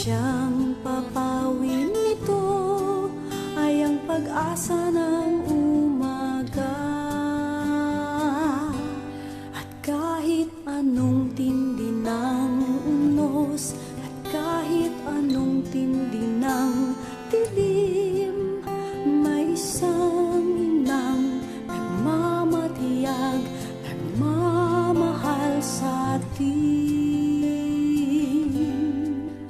siyang papawin nito ay ang pag-asa ng umaga. At kahit anong tindi ng unos, at kahit anong tindi ng dilim, may isang inang nagmamatiyag, nagmamahal sa atin.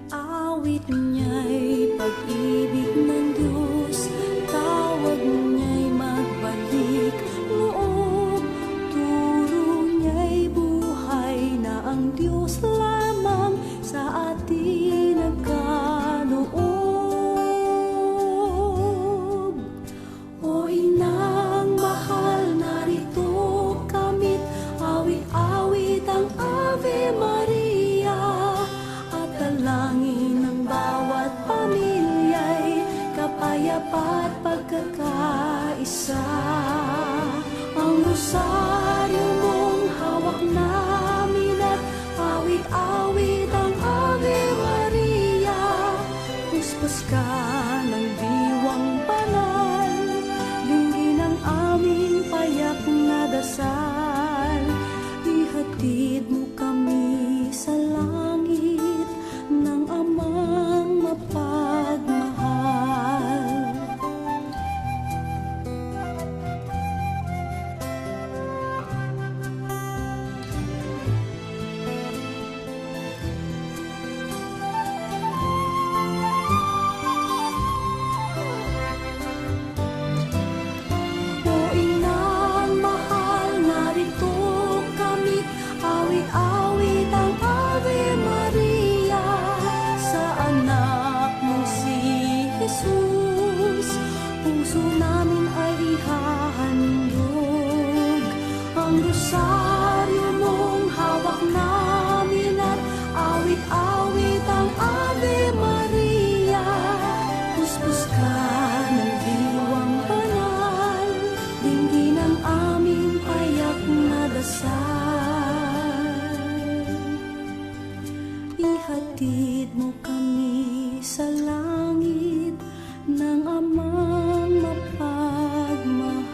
Awit niya'y pag-ibig ng Diyos, tawag niya'y magbalik loob, turo niya'y buhay na ang Diyos lamang sa atin nagkaloob. O inang mahal, narito kamit, awit-awit ang Ave Maria, at dalangin ng bawat pamilya'y kapayapa at pagkakaisa. Ang rosaryo mong hawak namin at awit-awit ang Ave Maria, puspos ka ng diwang banal, dinggin ang aming payak na dasal. Ihatid mo kami sa langit ng amang mapagmahal. O inang mahal, narito kami, awit-awit ang Ave Maria, sa anak mo si Jesus, puso namin ay ihahandog. Ang rosaryo mong hawak namin at awit-awit ang Ave Maria, puspos ka ng diwang banal, dinggin ang aming payak na dasal. Ihatid mo kami sa langit ng amang mapagmahal.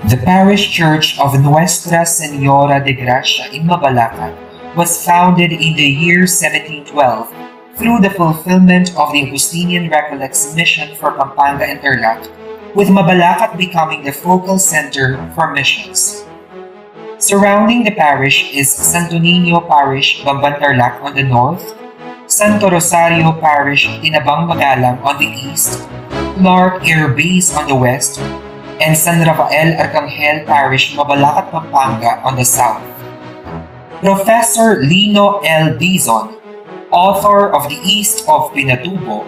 The parish church of Nuestra Señora de Gracia in Mabalacat was founded in the year 1712 through the fulfillment of the Augustinian Recollects mission for Pampanga and Tarlac, with Mabalacat becoming the focal center for missions. Surrounding the parish is Santo Niño Parish, Bamban Tarlac on the north, Santo Rosaryo Parish, Tinabang Magalang on the east, Clark Air Base on the west, and San Rafael Arcangel Parish, Mabalacat, Pampanga on the south. Professor Lino L. Dizon, author of The East of Pinatubo,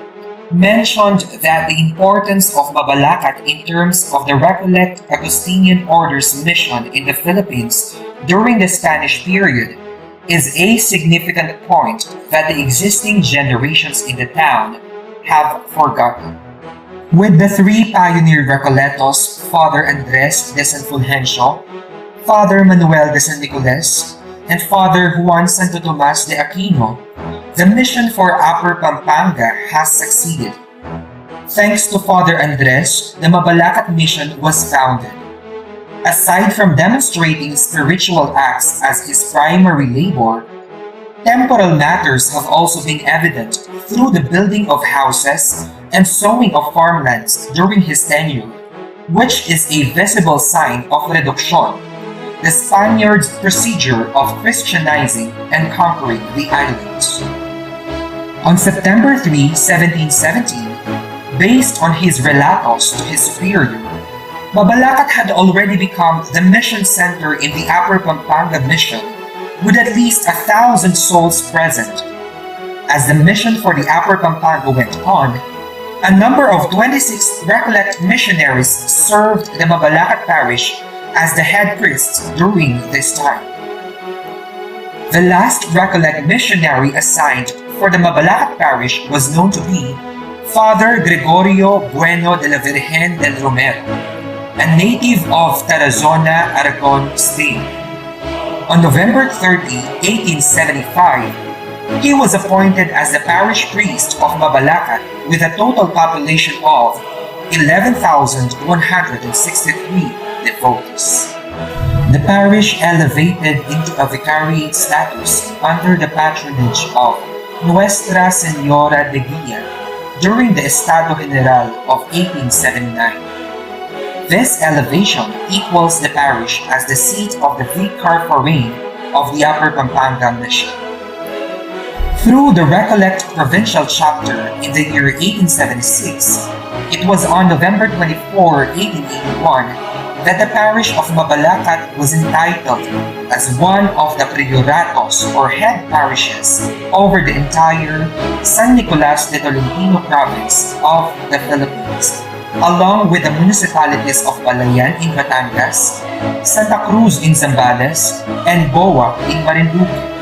mentioned that the importance of Mabalacat in terms of the Recollect Augustinian Order's mission in the Philippines during the Spanish period is a significant point that the existing generations in the town have forgotten. With the three pioneer Recoletos, Father Andres de San Fulgencio, Father Manuel de San Nicolas, and Father Juan Santo Tomas de Aquino, the mission for Upper Pampanga has succeeded. Thanks to Father Andres, the Mabalacat mission was founded. Aside from demonstrating spiritual acts as his primary labor, temporal matters have also been evident through the building of houses and sowing of farmlands during his tenure, which is a visible sign of reduction, the Spaniards' procedure of Christianizing and conquering the islands. On September 3, 1717, based on his relatos to his superior, Mabalacat had already become the mission center in the Upper Pampanga mission, with at least 1,000 souls present. As the mission for the Upper Pampanga went on, a number of 26 Recollect missionaries served the Mabalacat parish as the head priests during this time. The last Recollect missionary assigned for the Mabalacat parish was known to be Father Gregorio Bueno de la Virgen del Romero, a native of Tarazona, Aragon, Spain. On November 30, 1875, he was appointed as the parish priest of Mabalacat with a total population of 11,163 devotees. The parish elevated into a vicariate status under the patronage of Nuestra Señora de Guía during the Estado General of 1879. This elevation equals the parish as the seat of the Vicar Foreign of the Upper Pampanga Mission. Through the Recollect Provincial Chapter in the year 1876, it was on November 24, 1881, that the parish of Mabalacat was entitled as one of the prioratos or head parishes over the entire San Nicolas de Tolentino province of the Philippines, along with the municipalities of Balayan in Batangas, Santa Cruz in Zambales, and Boa in Marinduque.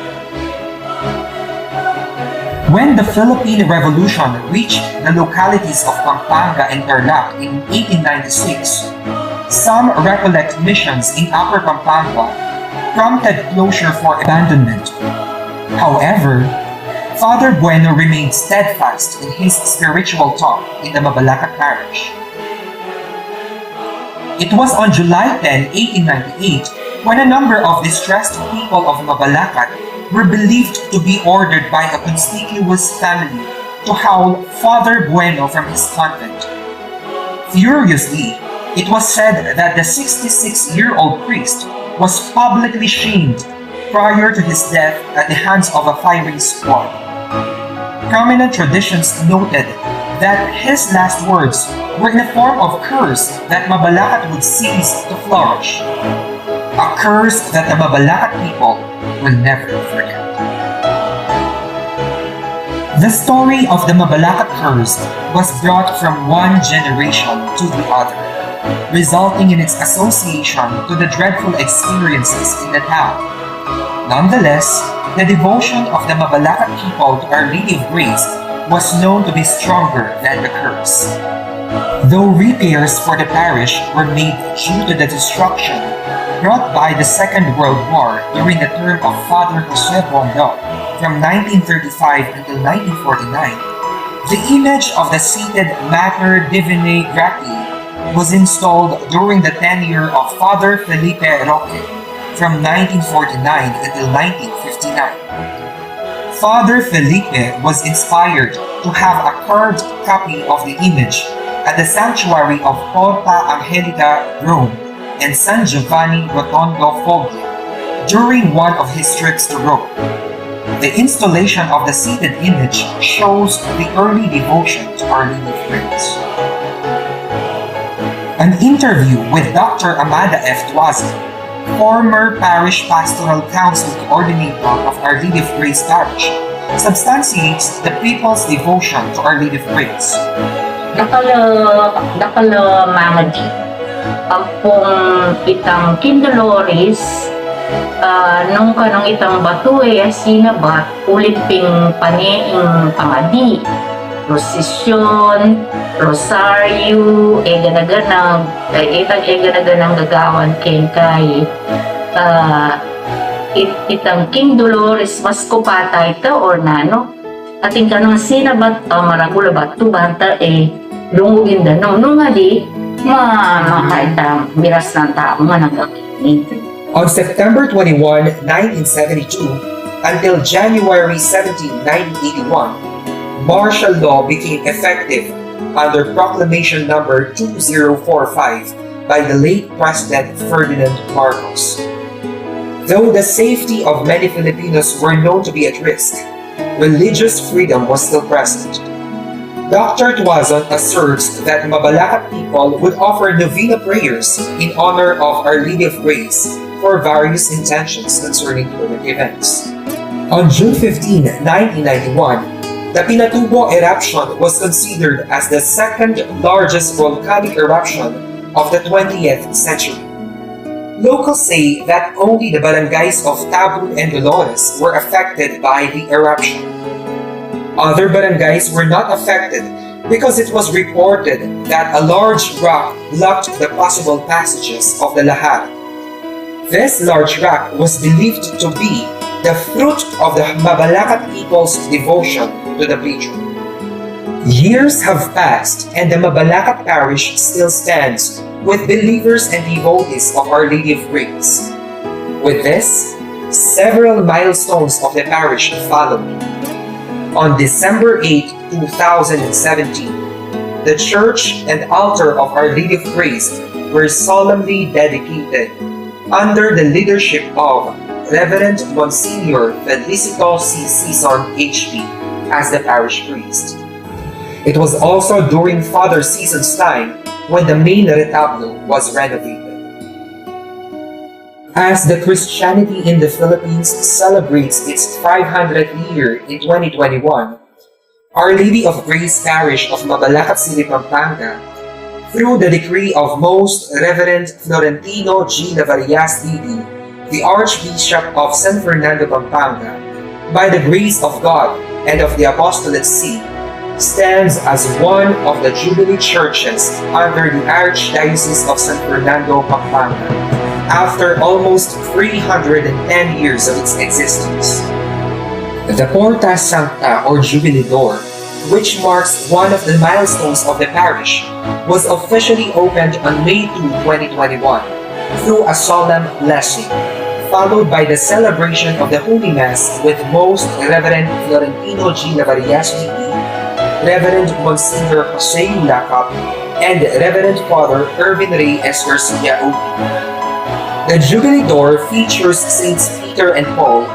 When the Philippine Revolution reached the localities of Pampanga and Tarlac in 1896, some Recollect missions in Upper Pampanga prompted closure for abandonment. However, Father Bueno remained steadfast in his spiritual talk in the Mabalacat parish. It was on July 10, 1898, when a number of distressed people of Mabalacat were believed to be ordered by a conspicuous family to howl Father Bueno from his convent. Furiously, it was said that the 66-year-old priest was publicly shamed prior to his death at the hands of a firing squad. Prominent traditions noted that his last words were in a form of curse that Mabalacat would cease to flourish. A curse that the Mabalacat people will never forget. The story of the Mabalacat curse was brought from one generation to the other, resulting in its association to the dreadful experiences in the town. Nonetheless, the devotion of the Mabalacat people to Our Lady of Grace was known to be stronger than the curse. Though repairs for the parish were made due to the destruction brought by the Second World War during the term of Father Jose Bondo from 1935 until 1949, the image of the seated Mater Divinae Gracii was installed during the tenure of Father Felipe Roque from 1949 until 1959. Father Felipe was inspired to have a carved copy of the image at the sanctuary of Porta Angelica, Rome, and San Giovanni Rotondo, Foggia, during one of his trips to Rome. The installation of the seated image shows the early devotion to Our Lady of Grace. An interview with Dr. Amada F. Tuazo, former Parish Pastoral Council Coordinator of Our Lady of Grace Parish, substantiates the people's devotion to Our Lady of Grace. Dakala mamadi, apong itang kindoloris, nung kanong itang batuya sinabat, ulit ping paneing pamadi. prosesyon, Rosario, ganaganang, ganaganang gagawan kay itang King Dolores Mascopata ito or nano. Ating kanang sinabat maragula ba ito banta lungugin da nung nga di makaitang miras ng tao nga nagkakinig. On September 21, 1972, until January 17, 1981, martial law became effective under Proclamation Number 2045 by the late President Ferdinand Marcos. Though the safety of many Filipinos were known to be at risk, religious freedom was still present. Dr. Tuazon asserts that Mabalacat people would offer novena prayers in honor of Our Lady of Grace for various intentions concerning current events. On June 15, 1991, the Pinatubo eruption was considered as the second largest volcanic eruption of the 20th century. Locals say that only the barangays of Tabun and Dolores were affected by the eruption. Other barangays were not affected because it was reported that a large rock blocked the possible passages of the lahar. This large rock was believed to be the fruit of the Mabalacat people's devotion to the patron. Years have passed and the Mabalacat parish still stands with believers and devotees of Our Lady of Grace. With this, several milestones of the parish followed. On December 8, 2017, the church and altar of Our Lady of Grace were solemnly dedicated under the leadership of Reverend Monsignor Felicito C. Season H.P. as the parish priest. It was also during Father Season's time when the main retablo was renovated. As the Christianity in the Philippines celebrates its 500th year in 2021, Our Lady of Grace Parish of Mabalacat City, Pampanga, through the decree of Most Reverend Florentino G. Navarias D.D., the Archbishop of San Fernando, Pampanga, by the grace of God and of the Apostolate See, stands as one of the Jubilee churches under the Archdiocese of San Fernando, Pampanga, after almost 310 years of its existence. The Porta Sancta or Jubilee Door, which marks one of the milestones of the parish, was officially opened on May 2, 2021 through a solemn blessing, followed by the celebration of the Holy Mass with Most Reverend Florentino G. Navarias D.D., Reverend Monsignor Jose Ulacap, and Reverend Father Irvin Ray S. Garcia O.P. The Jubilee Door features Saints Peter and Paul,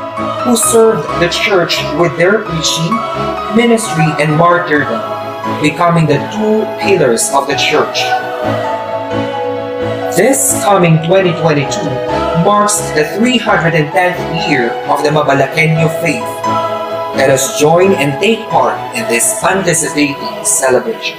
who served the church with their preaching, ministry, and martyrdom, becoming the two pillars of the church. This coming 2022 marks the 310th year of the Mabalaqueño faith. Let us join and take part in this anticipated celebration.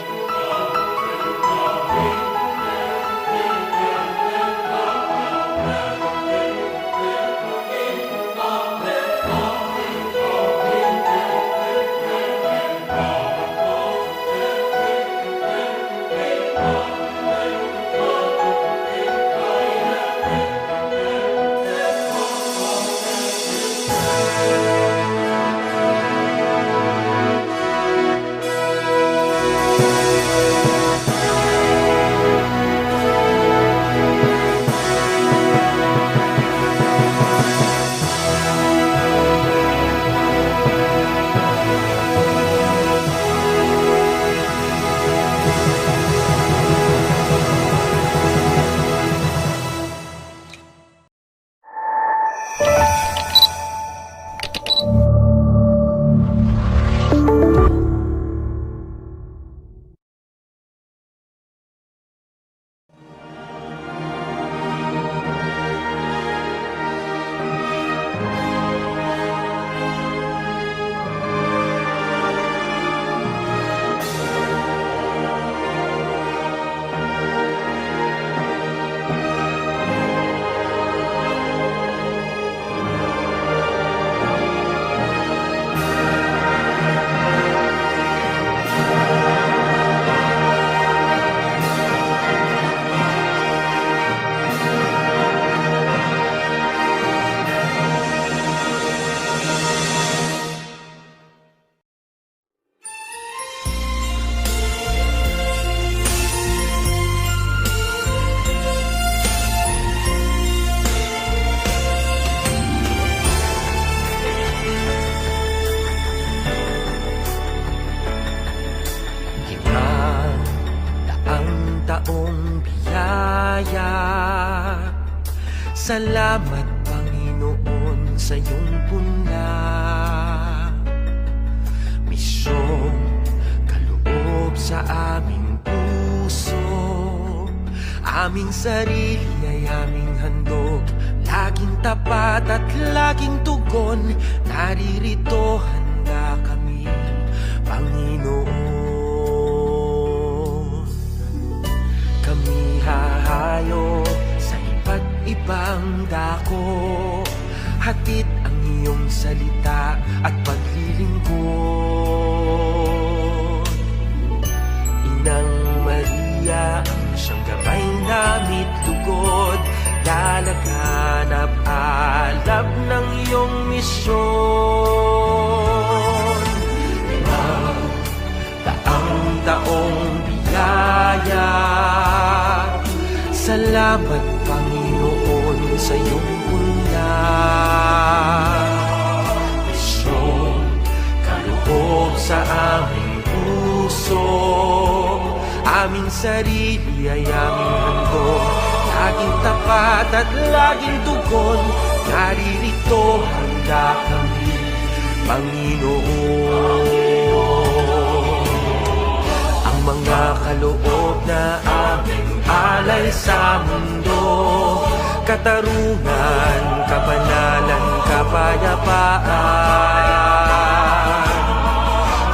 Salamat Panginoon sa iyong punla, misyong kaloob sa aming puso. Aming sarili ay aming handog, laging tapat at laging tugon. Naririto handa kami, Panginoon. Kami hahayo sa iba't ibang dako, hatid ang iyong salita at paglilingkod. Inang Maria, ang siyang gabay namit lugod, lalaganap alab ng iyong misyon. Taong biyaya, salamat Panginoon sa iyong punla, misyong kaloob sa aming puso. Aming sarili ay aming handog, laging tapat at laging tugon. Naririto handa kami, Panginoon. Ang mga kaloob na aming alay sa mundo, katarungan, kabanalan, kapayapaan.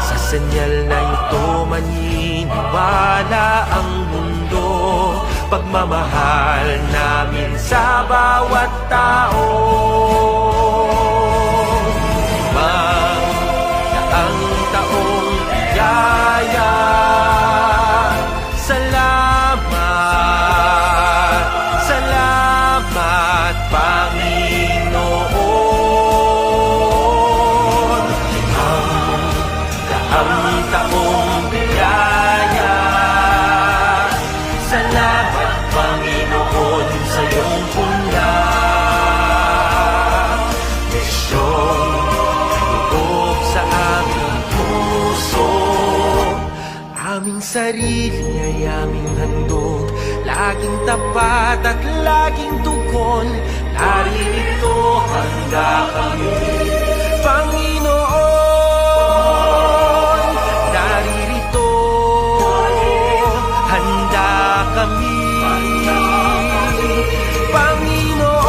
Sa senyal na ito maniniwala ang mundo, pagmamahal namin sa bawat tao. Ang taong biyaya, salamat, salamat Panginoon. Ang taong biyaya, salamat Panginoon sa iyong punla, misyong kaloob sa aming puso. Aming sarili ay aming handog, laging tapat at laging tugon. Naririto handa kami, Panginoon. Naririto handa kami, Panginoon.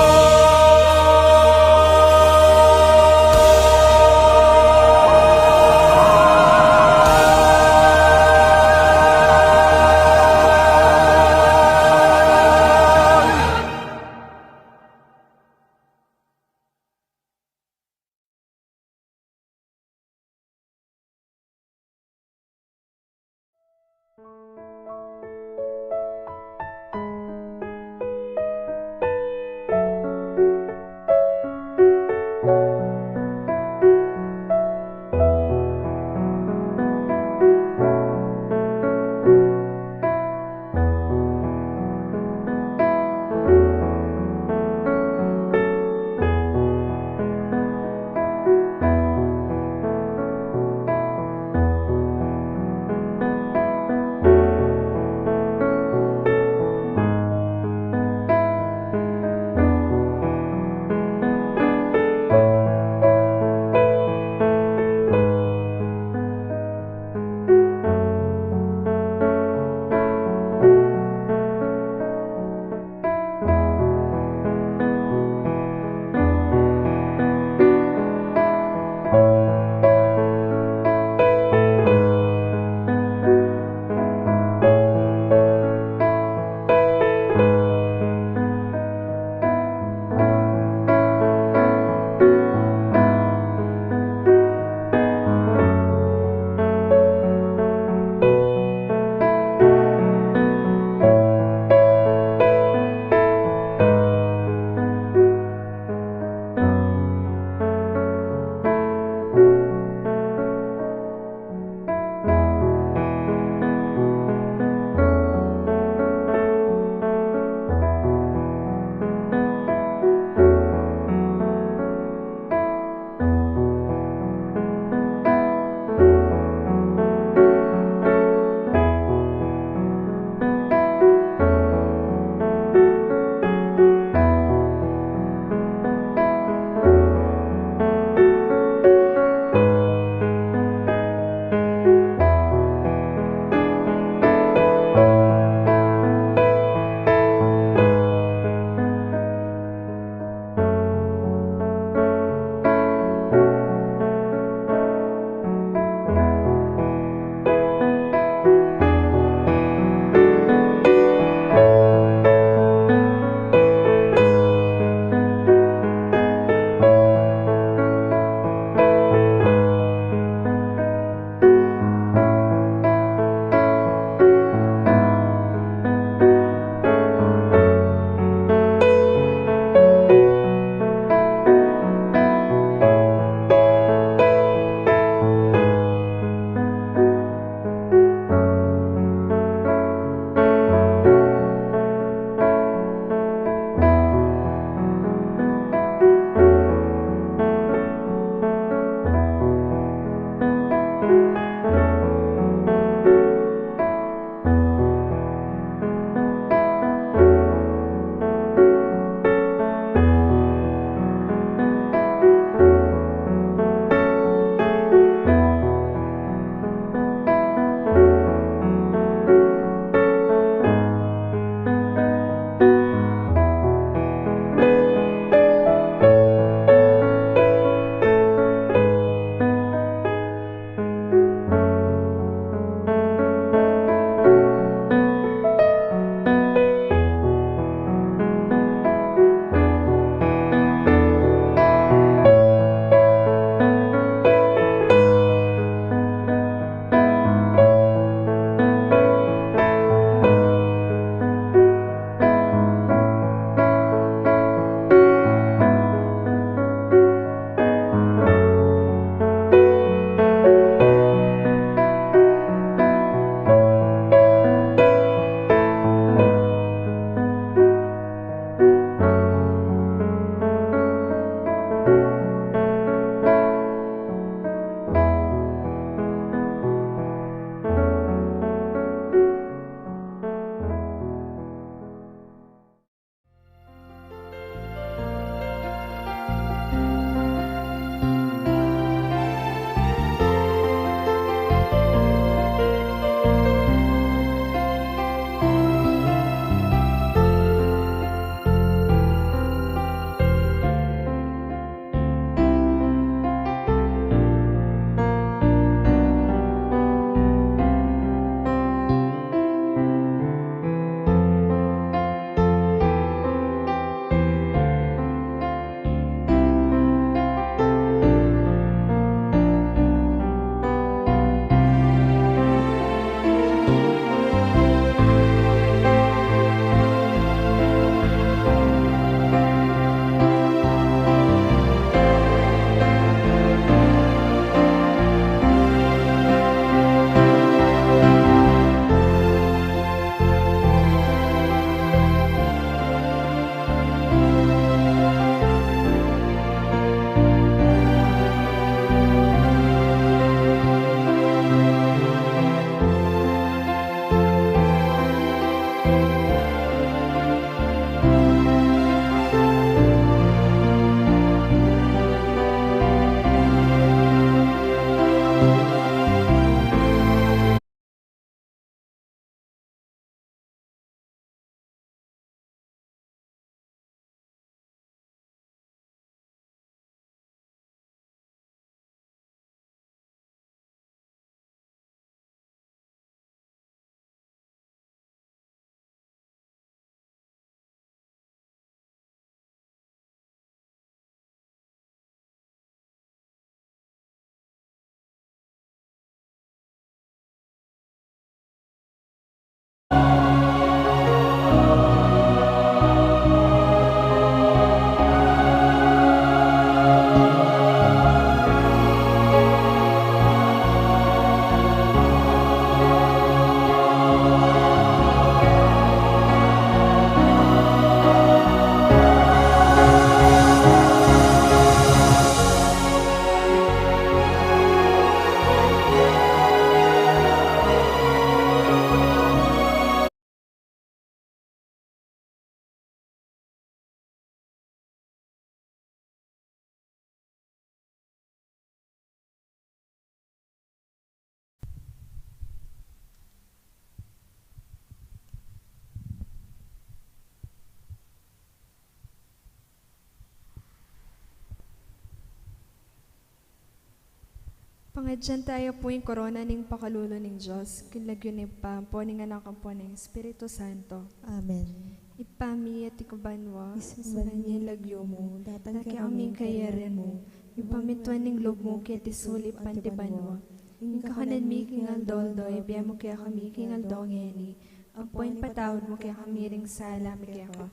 Pangadyan tayo po yung korona ning Pacalulu ning Dios, kilagyo ni Pampo ning anak po ning Espiritu Santo. Amen. Ipami at ikubanwa, Isumban niya lagyo mo, datang kaya aming kayarin mo, ipamituan ning loob mo kaya tisulip pantibanwa. Yung kakanan mi kingal doldoy, biya mo kaya kami kingal dongeni, ang poin patawad mo kaya kami ring sala mi kaya ka.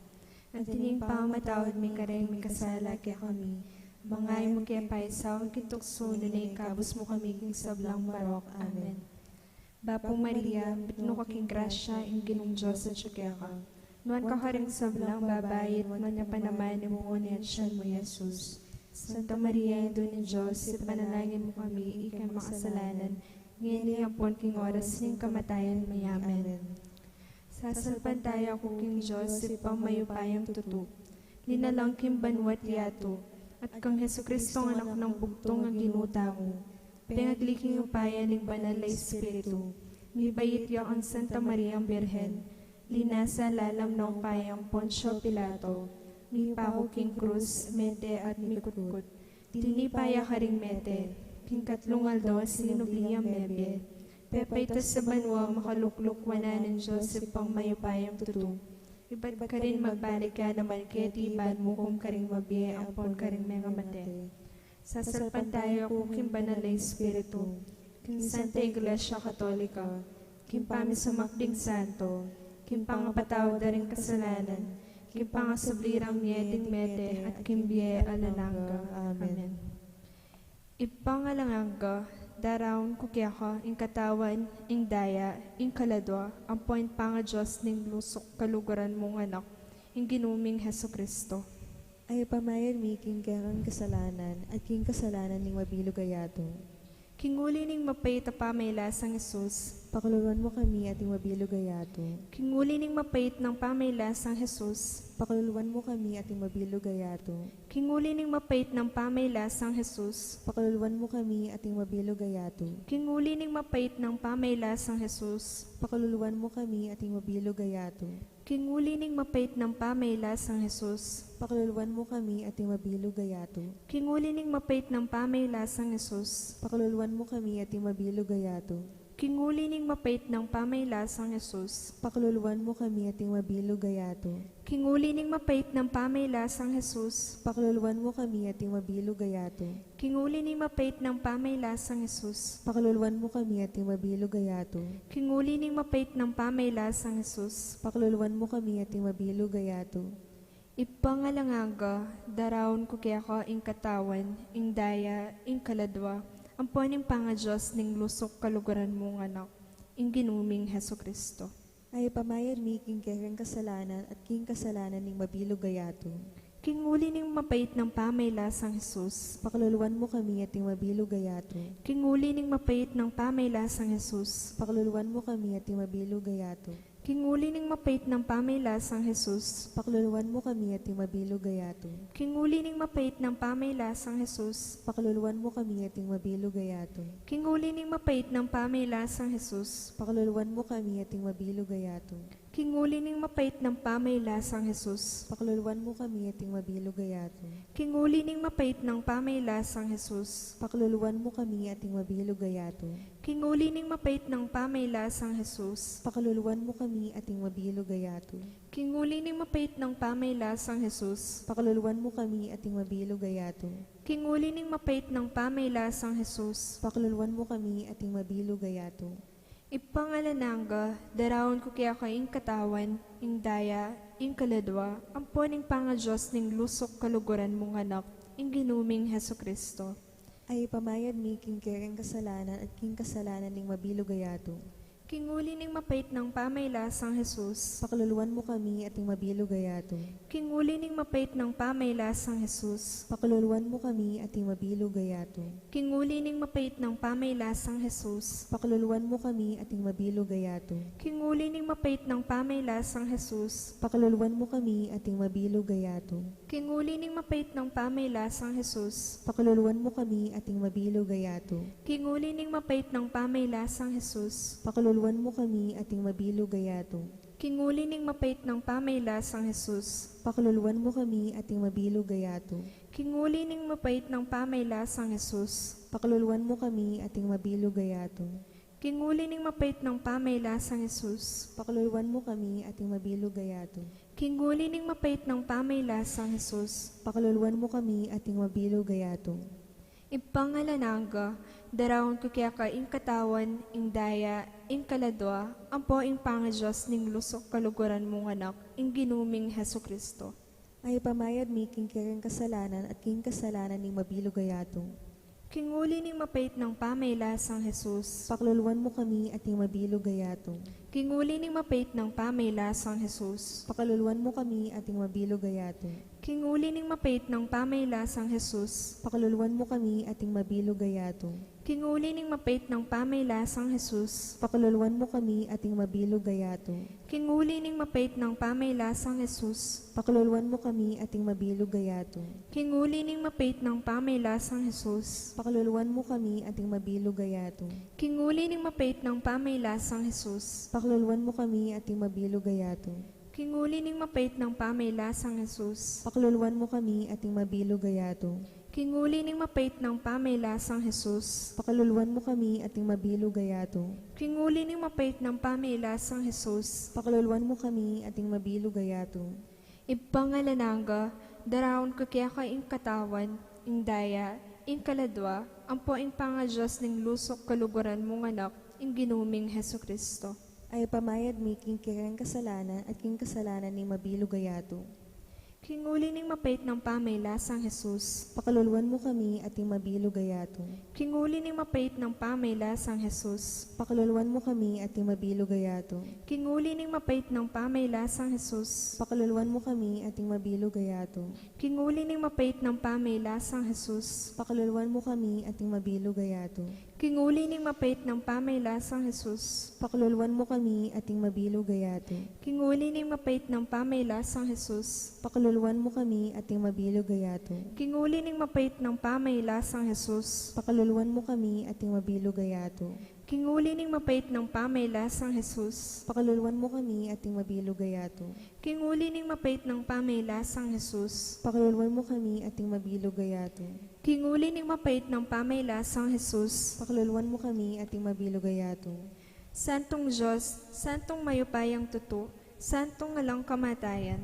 Ang tining pamatawad mi kareng mi kasala kaya kami. Bangay mo kaya paisaw, kitukso na ikabos mo kami king sablang barok. Amen. Bapong Maria, bitno ka king grasya, ing ginong Diyos at siya ka. Nuan ka karing sablang babayit, manya pa naman yung mga siyan mo, Jesus. Santa Maria, ito ni Diyos, ipanalangin mo kami, ikay makasalanan, ngayon ang pon king oras ng kamatayan mo. Amen. Sasalpan tayo ako king Diyos, ipang mayupayang tutu. Linalang kim banwat yato, at kang Jesucristo ang anak ng bugtong ang ginuta mo. Pingagliking upaya ng banal na Espiritu. Mibayit yaw ang Santa Maria ang Birhen. Linasa lalam ng payang Poncio Pilato. Mipako king krus, mete at mikutkut. Tinipaya ka ring mete. King katlong aldo, sinubliyang mebe. Pepaitas sa banwa, makalukluk wana ng Diyos ipang mayupayang tutu. Iba't ka rin magbalik ka naman kaya tiban mo kung karing mabiye ang pon karing mga mate. Sasalpan tayo kung kimbanal na Espiritu, king Santa Iglesia Katolika, king pamisumakding santo, king pangapataw da rin kasalanan, king pangasablirang miyeding mete at king biye alalangga. Amen. Ipangalanganga, daraon kukyaka, ing katawan, ing daya, ing kaladwa, ang point panga Diyos ning lusok kalugaran mong anak, ing ginuming Heso Kristo. Ay pamayan mi king kang kasalanan, at king kasalanan ning mabilog ayato. Kinguli ning mapait pa may lasang Jesus. Pakaluluan mo kami ating mabilog ayato. Kinguli ning mapait ng pamaylasang Jesus. Pakaluluan mo kami ating mabilog ayato. Kinguli ning mapait ng pamaylasang Jesus. Pakaluluan mo kami ating mabilog ayato. Kinguli ning mapait ng pamaylasang Jesus. Pakaluluan mo kami ating mabilog ayato. Kinguli ning mapait ng pamaylasang Jesus. Pakaluluan mo kami ating mabilog ayato. Kinguli ning mapait ng pamaylasang Jesus. Pakaluluan mo kami ating mabilog ayato. Kinguli ning mapait ng pamaylasang Jesus. Pakaluluan mo kami ating mabilog ayato. Kinguli ning mapait ng pamaylasang Jesus. Pakaluluan mo kami ating mabilog ayato. Kinguli ning mapait ng pamaylasang Jesus. Pakaluluan mo kami ating mabilog ayato. Kinguli ning mapait ng pamaylasang Jesus. Pakaluluan mo kami ating mabilog ayato. Ipangalanganga, daraon ko kaya ka ing katawan, ing daya, ing kaladwa, ang puaning panga Diyos ning lusok kalugaran mong anak, ing ginuming Heso Kristo. Ay pamayan mi king kang kasalanan at king kasalanan ning mabilog ayato. Kinguli ning mapait ng pamaylasang Jesus. Pakaluluan mo kami ating mabilog ayato. Kinguli ning mapait ng pamaylasang Jesus. Pakaluluan mo kami ating mabilog ayato. Kinguli ning mapait ng pamaylasang Jesus. Pakaluluan mo kami ating mabilog ayato. Kinguli ning mapait ng pamaylasang Jesus. Pakaluluan mo kami ating mabilog ayato. Kinguli ning mapait ng pamaylasang Jesus. Pakaluluan mo kami ating mabilog ayato. Kinguli ning mapait ng pamaylasang Jesus. Pakaluluan mo kami ating mabilog ayato. Kinguli ning mapait ng pamaylasang Jesus. Pakaluluan mo kami ating mabilog ayato. Kinguli ning mapait ng pamaylasang Jesus. Pakaluluan mo kami ating mabilog ayato. Kinguli ning mapait ng pamaylasang Jesus. Pakaluluan mo kami ating mabilog ayato. Kinguli ning mapait ng pamaylasang Jesus. Pakaluluan mo kami ating mabilog ayato. Ipangalananga, daraon ko kaya ka ing katawan, ing daya, ing kaladwa, ang puaning panga Diyos ning lusok kaluguran mong anak, ing ginuming Heso Kristo. Ay pamayan mi king kang kasalanan at king kasalanan ning mabilog ayato. Kinguli ning mapait ng pamaylasang Jesus. Pakaluluan mo kami ating mabilog ayato. Kinguli ning mapait ng pamaylasang Jesus. Pakaluluan mo kami ating mabilog ayato. Kinguli ning mapait ng pamaylasang Jesus. Pakaluluan mo kami ating mabilog ayato. Kinguli ning mapait ng pamaylasang Jesus. Pakaluluan mo kami ating mabilog ayato. Kinguli ning mapait ng pamaylasang Jesus. Pakaluluan mo kami ating mabilog ayato. Kinguli ning mapait ng pamaylasang Jesus. Pakaluluan mo kami ating mabilog ayato. Kinguli ning mapait ng pamayla sang Jesus. Pakaluluan mo kami ating mabilog gayato. Kinguli ning mapait ng pamayla sang Jesus. Pakaluluan mo kami ating mabilog gayato. Kinguli ning mapait ng pamayla sang Jesus. Pakaluluan mo kami ating mabilog gayato. Kinguli ning mapait ng pamayla sang Jesus. Pakaluluan mo kami ating mabilog gayato. Ipangalananga, darawon ko kaya ka ing katawan, ing daya, ing kaladwa, ampo ing pangajos ning lusok kaluguran mong anak, ing ginuming Heso Kristo. Ay pamayad mi king kirang kasalanan at king kasalanan ning mabilog gayato. Kinguli ning mapait ng pamayla sang Jesus. Pakaluluan mo kami ating mabilog gayato. Kinguli ning mapait ng pamayla sang Jesus. Pakaluluan mo kami ating mabilog gayato. Kinguli ning mapait ng pamayla sang Jesus. Pakaluluan mo kami ating mabilog gayato. Kinguli ning mapait ng pamayla sang Jesus. Pakaluluan mo kami ating mabilog gayato. Kinguli ning mapait ng pamayla sang Jesus. Pakaluluan mo kami ating mabilog gayato. Kinguli ning mapait ng pamayla sang Jesus. Pakaluluan mo kami ating mabilog gayato. Kinguli ning mapait ng pamayla sang Jesus. Pakaluluan mo kami ating mabilog gayato. Kinguli ning mapait ng pamayla sang Jesus. Pakaluluan mo kami ating mabilog gayato. Kinguli ning mapait ng pamayla sang Jesus. Pakaluluan mo kami ating mabilog gayato. Kinguli ning mapait ng pamayla sang Jesus. Pakaluluan mo kami ating mabilog gayato. Ipangalananga, darawon ko kaya ka ing katawan, ing daya, ing kaladwa, ampo ing pangajos ning lusok kaluguran mong anak, ing ginuming Heso Kristo. Ay pamayad mi king kirang kasalanan at king kasalanan ni mabilog gayato. Kinguli ning mapait ng pamayla sang Jesus. Pakaluluan mo kami ating mabilog gayato. Kinguli ning mapait ng pamayla sang Jesus. Pakaluluan mo kami ating mabilog gayato. Kinguli ning mapait ng pamayla sang Jesus. Pakaluluan mo kami ating mabilog gayato. Kinguli ning mapait ng pamayla sang Jesus. Pakaluluan mo kami ating mabilog gayato. Kinguli ning mapait ng pamayla sang Jesus. Pakaluluan mo kami ating mabilog gayato. Kinguli ning mapait ng pamayla sang Jesus. Pakaluluan mo kami ating mabilog gayato. Kinguli ning mapait ng pamayla sang Jesus. Pakaluluan mo kami ating mabilog gayato. Kinguli ning mapait ng pamayla sang Jesus. Pakaluluan mo kami ating mabilog gayato. Kinguli ning mapait ng pamayla sang Jesus. Pakaluluan mo kami ating mabilog gayato. Kinguli ning mapait ng pamayla sang Jesus. Pakaluluan mo kami ating mabilog gayato. Santong Diyos, Santong mayupayang tuto, Santong ngalang kamatayan.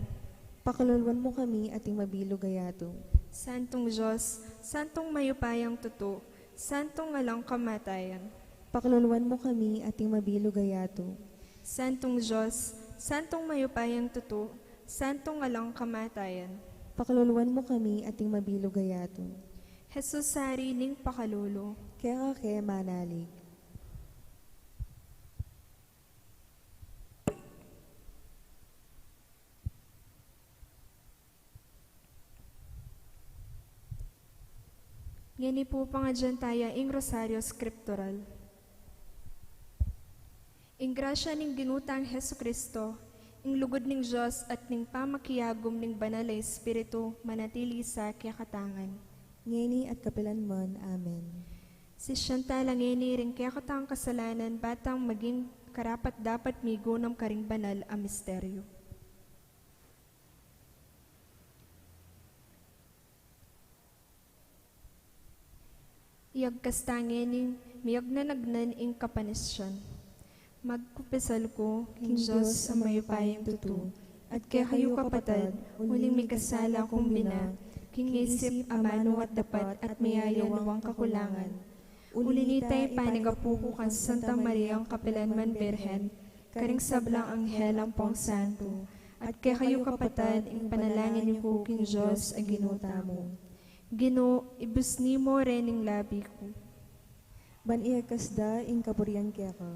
Pakaluluan mo kami ating mabilog gayato. Santong Diyos, Santong mayupayang tuto, Santong ngalang kamatayan. Pakaluluan mo kami ating mabilog gayato. Santong Diyos, Santong mayupayang tuto, Santong ngalang kamatayan. Pakaluluan mo kami ating mabilog gayato. Jesus sari ning Pacalulu. Kaya ka manalig. Ngani po pangadyan tayo ing Rosario Skriptural. Ing grasya ning ginutang Heso Kristo, ing lugod ning Diyos at ning pamakiyagom ning banal na Espiritu manatili sa kiyakatangan. Ngeni at kapilanman. Amen. Si Chantal ang ngeni rin kiyakatang kasalanan batang maging karapat dapat migunam karing banal a misteryo. Iyag kastangening, miyag na nagnan ing kapanisyan. Magkupisal ko, king Diyos sa mayupayang tutu, at kaya kayo kapatad, huling may kasala kong bina, king isip, amano at dapat, at mayayawang kakulangan. Ulinitay panigapuko kan Santa Maria ang Kapilanman Birhen, karing sablang anghel ang pong santo, at kaya kayo kapatad, ing panalangin niyo ko, king Diyos, ang ginuta mo. Gino, ibusni mo rin ang labi ko. Baniyakas da ing kapurian kaya ka.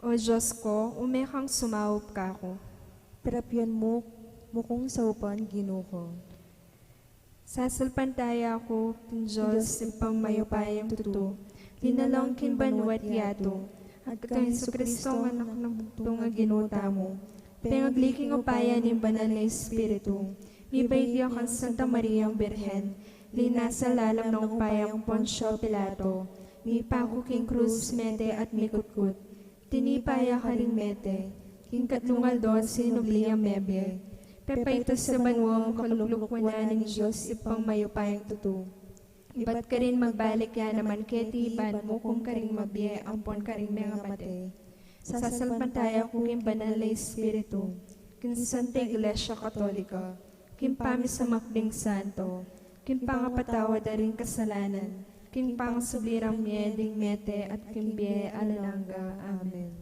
O Diyos ko, umekang sumawop ka ko. Perapyan mo, mukong saupan gino ko. Sasalpantaya ako, king Diyos, ipang mayupayang tutu, linalong kinbanwat yato, at kang Jesucristo ang anak ng bugtong nga ginuta mo, pengagliking upaya ni banal na Espiritu, mibaigyan kang Santa Maria ang Birhen, linasa lalam ng upayang Poncio Pilato, mi pakuking krus mete at mikutkut, tinipaya ka ring mete, king katlungal do sinubli ang mebye. Pepaitos sa banwa mo kaluklukwanan ng Diyos ipang mayupayang tutu. Iba't ka rin magbalik ya naman keti ban mo kung karing mabye ampon karing mga mate. Sasalpantaya ko king banal na Espiritu, king Santa Iglesia Katolika, king pamis sa makding santo, king pangapatawad ring kasalanan, king pangsublirang mieding mete at king bie alananga. Amen.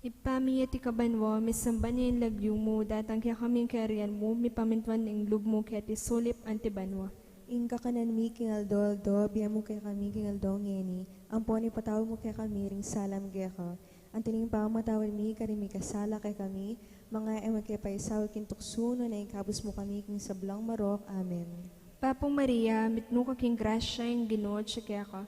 Ipami iti kabanwa, misamban yung lagyo mo, datang kaya kaming kariyan mo, mipamintuan ng lub mo kaya ti sulip antibanwa. Ingka kanan mi kingaldo, biya mo kay kami kingaldo ngeni, ampon ipataw mo kay kami ring salam geka. Antining pamatawad mi karimi kasala kay kami, mga emakipaisaw kintuksuno na ikabos mo kami king sablang marok. Amen. Papong Maria, mitno ka king grasya yung ginood siya kaya ka.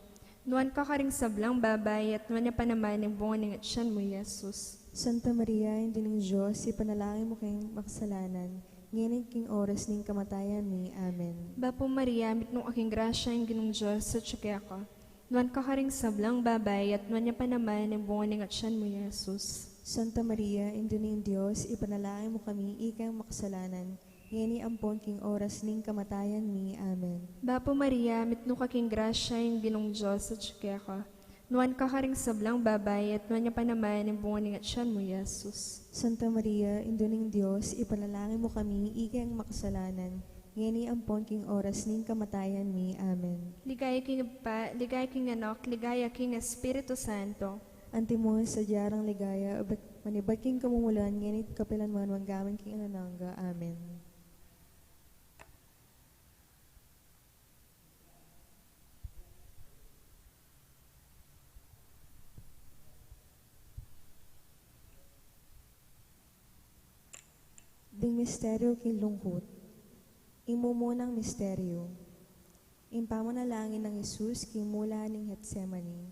Nuan ka karing sablang babay at nuan niya pa naman yung bunga ng atyan mo, Jesus. Santa Maria, hindi ng Diyos, ipanalangin mo kayong makasalanan, ngayon king oras ning kamatayan mi. Amen. Papong Maria, mitno ka king grasya yung ginong Diyos at siya kaya ka. Nuan ka karing sablang babay at nuan niya pa naman yung bunga ng atyan mo, Jesus. Santa Maria, hindi ng Diyos, ipanalangin mo kami ikang makasalanan, ngayon ampon king oras ning kamatayan mi. Amen. Bapo Maria, mitno ka king grasya yung ginong Diyos at siya ka. Nuan ka karing sablang babay at nuan niya pa naman yung bunga ng atyan mo, Jesus. Santa Maria, Ina ng Diyos, ipanalangin mo kami ikang makasalanan, ngayon ampon king oras ning kamatayan mi. Amen. Ligaya king Pa, ligaya king Anak, ligaya king Espiritu Santo. Antimon sa diyarang ligaya, manibag king kamumulan, ngayon kapilan man wanggaman king anananga. Amen. Ding misteryo king lungkot. Imumunang misteryo. Impamanalangin ng Isus king mula ning Getsemani.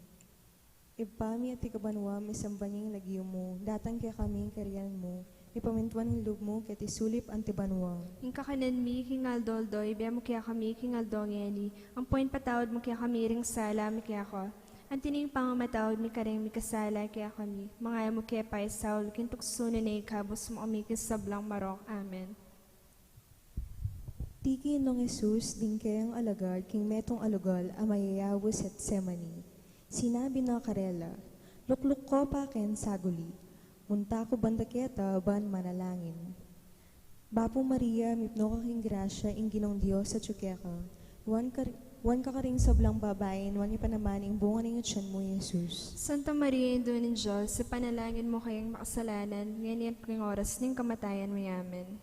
Ipami at ikabanwa misambanying lagyo mo, datang kaya kaming kariyan mo, ipamintuan ng loob mo kaya tisulip antibanwa. Ing kakanan mi king aldoldoy, biya mo kaya kami king aldongeni, ang point patawad mo kaya kami ring sala mi kaya ko. Ang tining pangamatawad mi karing mi kasala kaya kami, mga mo kaya pa Saul, kintuksuno na ikabos mo kami sablang marok. Amen. Tiki nung Isus, din kayang alagad, king metong alugal, amayayawos at semani. Sinabi na karela, lukluk ko pa ken saguli, munta ko bandaketa ban manalangin. Bapo Maria, mipno ka king grasya, ing ginong Diyos sa tsukeka, wan ka karing sablang babayin, wan pa naman ing bunga ng utyan mo, Jesus. Santa Maria, Ina ng Diyos, sa panalangin mo kayong makasalanan, ngayon at king oras ning kamatayan mo. Amen.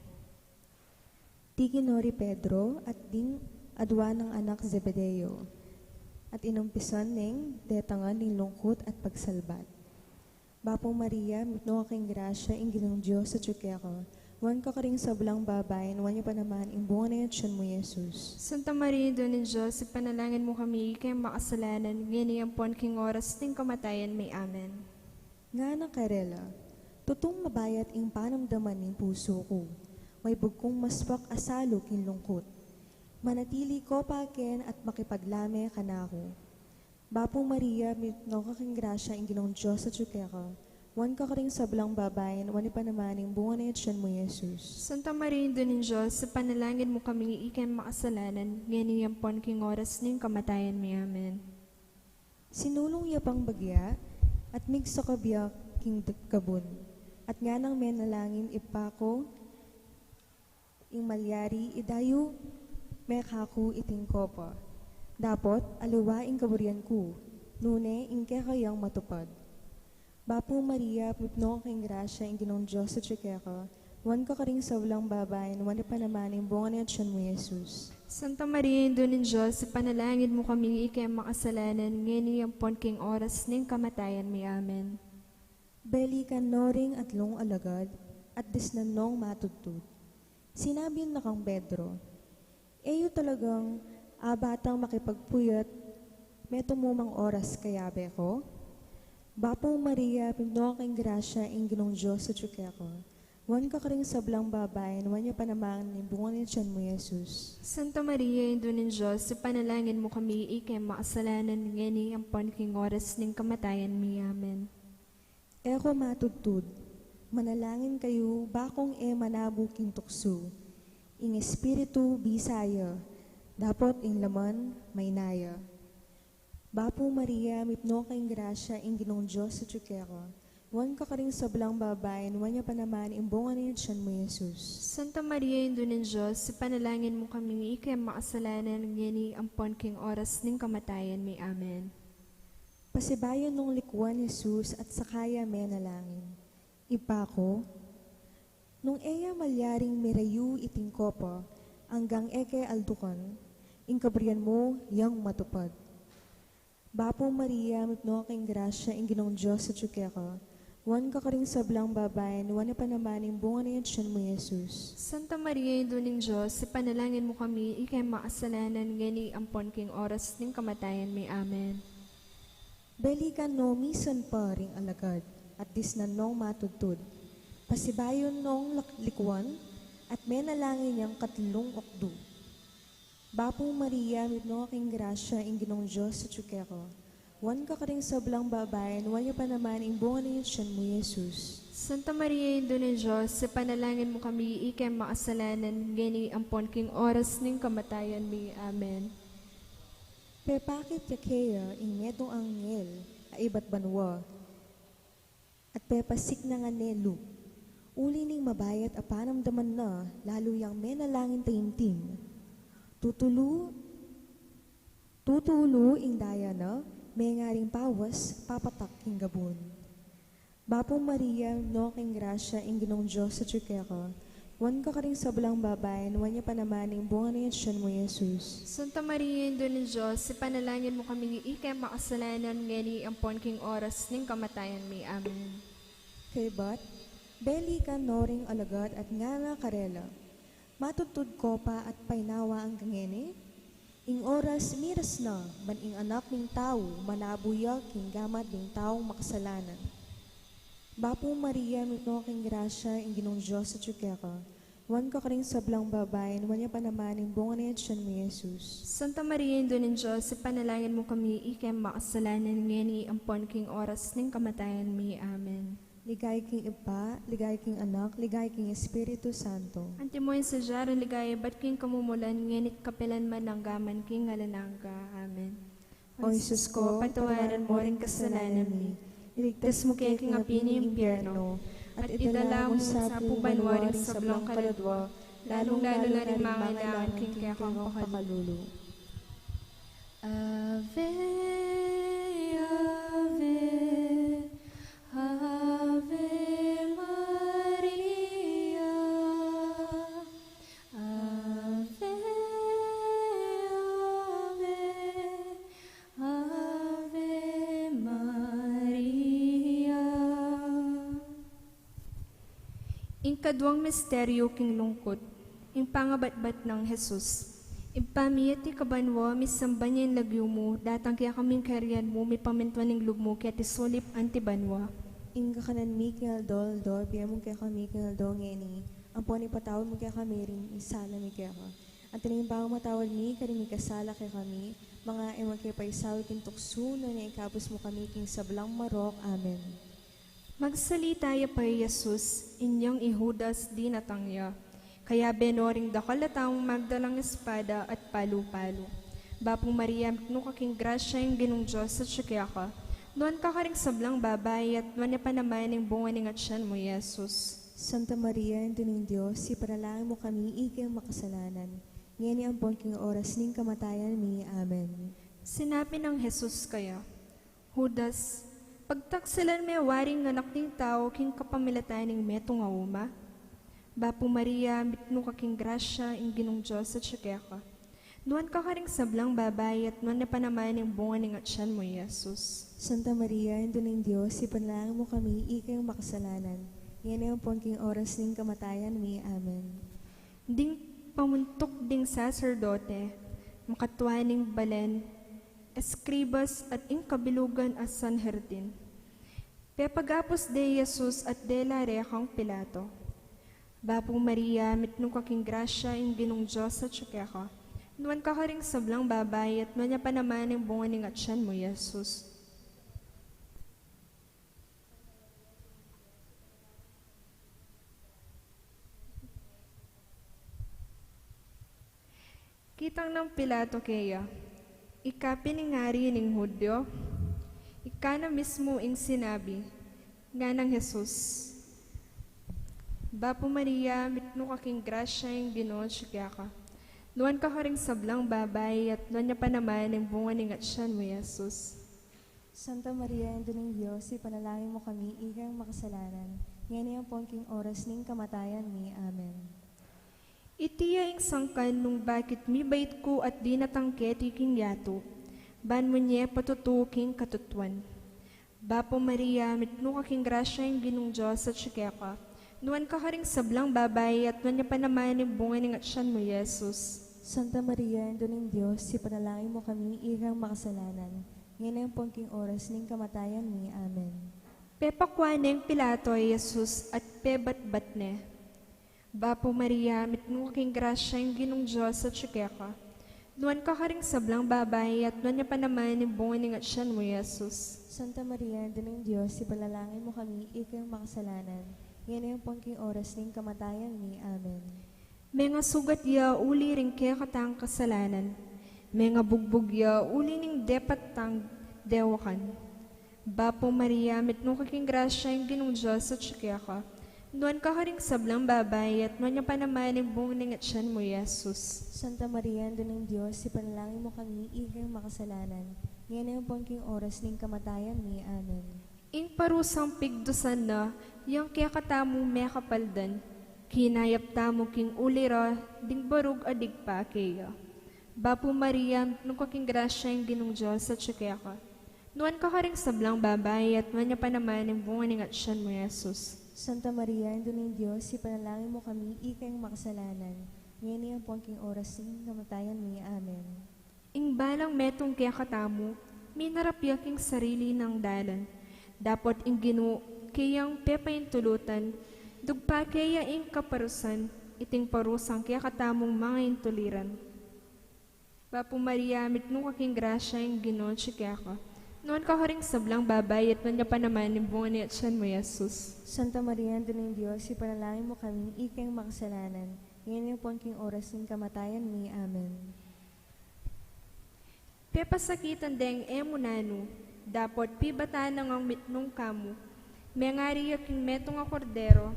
Tiginori Pedro at ding adwa ng anak Zebedeo, at inumpisan ning detangan ning lungkot at pagsalbat. Bapo Maria, mitno ka king grasya, ing ginong Diyos sa tsukeka, wan ka karing sablang babayin, wan niya pa naman ing bunga na yun mo, Jesus. Santa Maria, Ina ng Diyos, sa panalangin mo kami kayong makasalanan, ngayon ang king oras ning kamatayan may. Amen. Nga na karela, tutong mabayat ing panamdaman ning puso ko, may bugkong maspak asalo king lungkot. Manatili ko paken at makipaglame kanako. Bapong Maria, mitno ka king grasya ing ginong Diyos sa tsukeka, wan ka karing sablang babayin, wan pa naman ing bunga na yun mo, Jesus. Santa Maria, Ina ng Diyos, sa panalangin mo kami ikayong makasalanan, ngayon ang king oras ning kamatayan may. Amen. Sinulong ya pang bagya, at mig sa kabiyak king kabun, at nga nang menalangin ipako, ing malyari idayo mekaku iting kopa. Dapot aliwa ing kaburian ku, nune ing kayang matupad. Bapo Maria, mipno ka ing grasya ing ginong Diyos sa tsukeka, wan ka karing sablang babayin, wan pa naman ing bunga na yun mo, Jesus. Santa Maria, Ina ng Diyos, sa panalangin mo kami ikayong makasalanan, ngayon ang king oras ning kamatayan may. Amen. Belikan noring at long alagad, at disnanong matutut. Sinabi na kang Pedro, eyo talagang batang makipagpuyat, meto mo mang oras kayabe ko? Bapong Maria, pimno kang grasya, ing ginong Diyos sa tsukeko, wan ka karing sablang babayin, wan niya pa naman ng bunga ni tiyan mo, Jesus. Santa Maria, Ina ng Diyos, sa panalangin mo kami ikayong makasalanan, ngayon ang king oras ning kamatayan may. Amen. Eko matutud, manalangin kayo bakong manabuking tukso. Ing espiritu bisaya, dapat ing laman may naya. Bapo Maria, mipno kayong grasya ing Ginong Diyos sa tsukera. Wan ka karing sablang babayan, wan niya pa naman imbungan niya tiyan mo, Jesus. Santa Maria, Indo ng Diyos, sa panalangin mo kami, ikay makasalanan ng gini ampon king oras ning kamatayan may amen. Pasibayon nung likuan, Jesus, at sakaya may nalangin. Ipako, nung eya malyaring mirayu iting kopa, hanggang eke aldukan, ing kabriyan mo, yang matupad. Bapo Maria, mipno kayong grasya, ing Ginong Diyos sa tsukera. Wan ka karing sablang babayan, wan na pa naman yung bunga na yan tiyan mo, Jesus. Santa Maria, Indo ng Diyos, sa panalangin mo kami, ikay makasalanan ng gini ampon king oras ning kamatayan may amen. Belikan no, misan pa ring alagad, at disnan nong matudtud. Pasibayon nong likuan, at may nalangin niyang katlong okdu. Bapo Maria, mipno aking grasya, ing Ginong Diyos sa tsukera. Wan ka karing sablang babayan, wan niya pa naman ing bunga na tiyan mo, Jesus. Santa Maria, Indo ng Diyos, sa panalangin mo kami, ikay makasalanan ng gini ampon king oras ning kamatayan may amen. Pepakit yakea ing medong anghel, aibat banwa, at pepasik na nga nelu. Uli ning mabayat apanamdaman na, lalo yang menalangin taimtim. Tutulu ing daya na, may nga ring pawas, papatak king gabon. Bapo Maria, no king grasya, ing Ginong Diyos sa tsukera. Wan ka karing sablang babayan, wan niya pa naman ing bunga na yan tiyan mo, Jesus. Santa Maria, Indo ng Diyos, sa panalangin mo kami, ikay makasalanan ng gini ampon king oras ning kamatayan may amen. Kay bat, beli ka no ring alagad at nga nga karela. Matutod ko pa at painawa ang gangene. Ing oras miras na, ban ing anak ning tao, manabuya king gamat ning taong makasalanan. Bapo Maria, mipno king grasya, ing Ginong Diyos sa tsukera. Wan ka karing sablang babayan, wan niya pa naman ing bunga na yan tiyan mo, Jesus. Santa Maria, Indo ng Diyos, sa panalangin mo kami, ikay makasalanan ng gini ampon king oras ning kamatayan may amen. Ligay king Ipa, ligay king Anak, ligay king Espiritu Santo. Antimoy sa jaran ligaya, ba't king kamumulan, ngenit kapilan man ang gaman king ngalanangka. Amen. O Jesus ko, patawaran mo rin kasalanan mi. Iligtas mo kaya king apini impyerno, at idala mo sa pubanwaring sa blang kaladwa, lalong-lalo na rin mga ilangan king kaya kang Pacalulu. Ave, Ave, Ave Maria, Ave, Ave, Ave Maria. Ing kadwang misteryo king lungkot, ing pangabatbat ng Jesus. Ipamiyat ti kabanwa, misamba niya yung lagyo mo, datang kaya kaming karyan mo, may pamintuan ng lug mo, kaya ti sulip antibanwa. Inga kanan mi king aldol, do, biya mo kaya kami king aldol ngeni. Ang poni patawad mo kaya kami rin, isala mi kaya ka. Ang tinigin pa matawad mi, kari mi kasala kaya kami, mga ewan kaya pa isawi king tukso, na naikapos mo kami king sablang marok. Amen. Magsalita ya pa Jesus, inyong ihudas di natangya. Kaya benoring dakalatang magdalang espada at palu-palu. Bapong Maria, no kaking grasya yung Ginong Diyos sa tsukya ka. Doon ka karing sablang babay at doon pa naman yung bunga ng atsyan mo, Jesus. Santa Maria, Ito ng Diyos, iparalangin mo kami, ikay makasalanan. Ngayon ang king oras ning kamatayan mi. Amen. Sinabi ng Jesus kaya, Judas, pagtaksilan may waring anak ng tao king kapamilatan ng metong auma. Bapo Maria, mitno kaking grasya, ing Ginong Diyos sa tsukya ka. Doon ka karing sablang babay at doon pa naman yung bunga ng atsyan mo, Jesus. Santa Maria, Ito ng Diyos, ipanalangin mo kami, ikay makasalanan. Ngayon ang king oras ning kamatayan mi. Amen. Ding pamuntok ding sacerdote, makatwaning balen, eskribas at ing kabilugan as Sanhedrin. Pepagapos de Jesus at de la rekang Pilato. Bapong Maria, mitno kaking grasya, ing Ginong Diyos sa tsukya ka. Doon ka karing sablang babay at doon pa naman yung bunga ng atsyan mo, Jesus. Kitang ng Pilato kaya, ika piningari ning Hudyo, ika na mismo ing sinabi, nga ng Jesus. Bapo Maria, mitno kaking grasya ing Ginoo ka. Nuan ka ring sablang babay at nuan niya pa naman ang bunga ning atsyan mo, Jesus. Santa Maria, Ina ng Diyos, ipanalangin mo kami, ikang makasalanan, ngayon ang pongking oras ning kamatayan mi. Amen. Itiya ing sangkan nung bakit mi bait ko at di natangket iking yato, ban mo niya patutuking katutuan. Bapo Maria, mitno kaking grasya ing Ginong Diyos at ka. Nuan ka ring sablang babay at nuan niya pa naman ang bunga ning atsyan mo, Jesus. Santa Maria, Ina ng Diyos, ipanalangin mo kami, ikang makasalanan, ngayon ang pongking oras ning kamatayan mi. Amen. Pepakwaneng Pilato ay Jesus at pebat-bat ne. Bapo Maria, mitno kaking grasya ing Ginong Diyos at ka. Nuan ka ring sablang babay at nuan niya pa naman ang bunga ning atsyan mo, Jesus. Santa Maria, Ina ng Diyos, ipanalangin mo kami, ikang makasalanan, ngayon ang pongking oras ning kamatayan mi. Amen. May nga sugat ya uli ring kaya katang kasalanan. May nga bugbog ya uli ning depat tang dewakan. Bapo Maria, mitno kaking grasya ing Ginong Diyos at ka. Nuan ka ring sablang babay at nuan niya pa naman ang bunga ning atsyan mo, Jesus. Santa Maria, Ina ng Diyos, ipanalangin mo kami, ikang makasalanan, ngayon ang pongking oras ning kamatayan mi. Amen. Ing parusang pigdusan na, yung kaya katamu may kapaldan, kinayap tamo king ulira, ding barug adig pa kaya. Bapo Maria, nung kaking grasya yung Ginong Diyos at ka. Nuan ka ring sablang babay at nuan niya pa naman ang bunga ning atsyan mo, Jesus. Santa Maria, Ina ng Diyos, ipanalangin mo kami, ikang makasalanan, ngayon ang pongking oras ning kamatayan mi. Amen. Ing balang metong kaya katamu, minarapyak ing sarili ng dalan. Dapat ing Ginoo kayang pepayin tulutan, dugpa kaya ing kaparusan, iting parusang kaya katamong mga intuliran. Bapo Maria, mitno kaking grasya ing Ginoo ka. Noon ka ring sablang babay at nuan niya pa naman ang bunga ni atsyan mo, Jesus. Santa Maria, Ina ng Diyos, ipanalangin mo kami, ikang makasalanan, ngayon ang pongking oras ning kamatayan mi. Amen. Pepasakitan deng emunano, dapat pibatan ng ang mitnong kamu, may ngari king metong a kordero,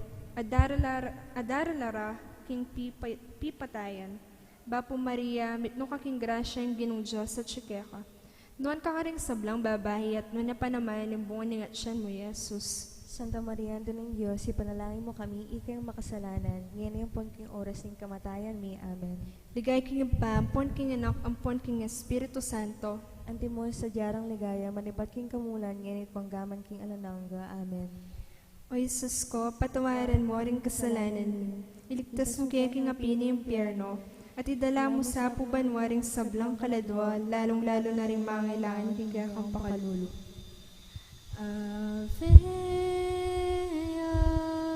adaralara king pipatayan. Bapo Maria, mitno kaking grasya yung Ginong Diyos at ka. Nuan ka ring sablang babae at nuan niya pa naman ang bunga ning atsyan mo, Jesus. Santa Maria, Ina ng Diyos, ipanalangin mo kami, ikang makasalanan, ngayon ang pongking oras ning kamatayan mi. Amen. Ligay king pa, ampon king anak, ampon king Espiritu Santo. Antimon sa jarang ligaya, manipat king kamulan, ngayon panggaman king alanangga. Amen. O Jesus ko, patawaran mo ring kasalanan mo. Iligtas mo kaya king api ni impyerno, at idala mo sa pubanwaring sablang kaladwa, lalong-lalo na rin mangailangan king kaya kang Pacalulu. Ave,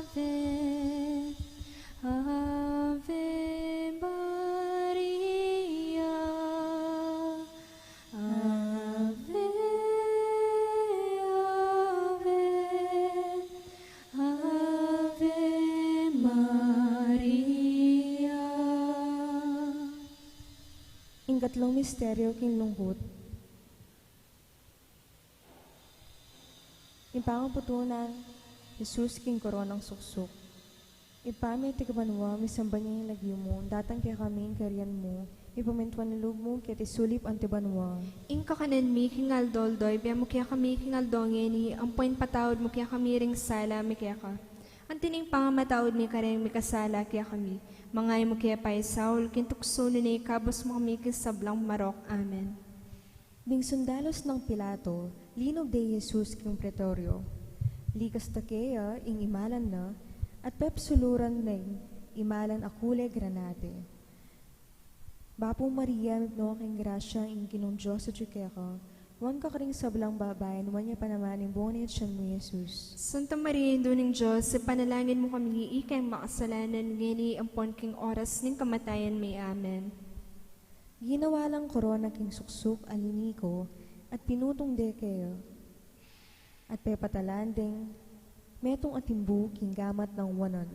Ave, Ave Maria, Ave, Ave, Ave Maria. Ikatlong misteryo king lungkot. Ipangaputunan, Jesus king koronang suksok. Ipamay ti kabanwa, misamba niya yung lagyo mo, datang kaya kami yung karyan mo, ipamintuan nilog mo, kaya ti sulip ang tibanwa. Ing kakanan mi king aldoldoy, biya mo kaya kami king aldongeni, ang point patawad mo kaya kami ring sala, mi kaya ka. Ang tining pangamatawad mi kareng mi kasala, kaya kami. Mangay mo kaya pa Saul, kintukso ni kabos mo kami kisablang marok. Amen. Ding sundalos ng Pilato, linog de Jesus king pretoryo. Likas takeya ing imalan na, at pepsuluran ning imalan akule granate. Bapo Maria, no king grasya ing Ginong Diyos sa ka, wan ka ring sablang babayan, wan niya pa naman yung bonit siya mo, Jesus. Santa Maria, Ina ng Diyos, sa panalangin mo kami ikay makasalanan, ngini ampon king oras ning kamatayan may. Amen. Ginawa lang korona king suksuk aliniko, at pinutong dekeyo, at pepatalanding, metong atimbu king gamat ng wanan.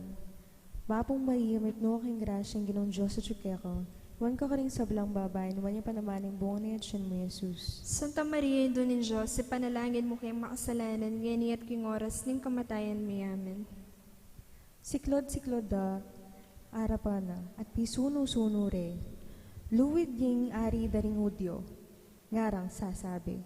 Bapong Maria, mitno king grasyang Ginong Diyos sa tsukeko, wan ka ring sablang babae, wanya panamaning bunga ni Atyan mo, Jesus. Santa Maria, Ino ng Diyos, ipanalangin mo kayong makasalanan, ngeni at king oras ning kamatayan mi. Amen. Siklod da, arapana, at pisuno-suno re. Luwid ying ari daring udyo, ngarang sasabi.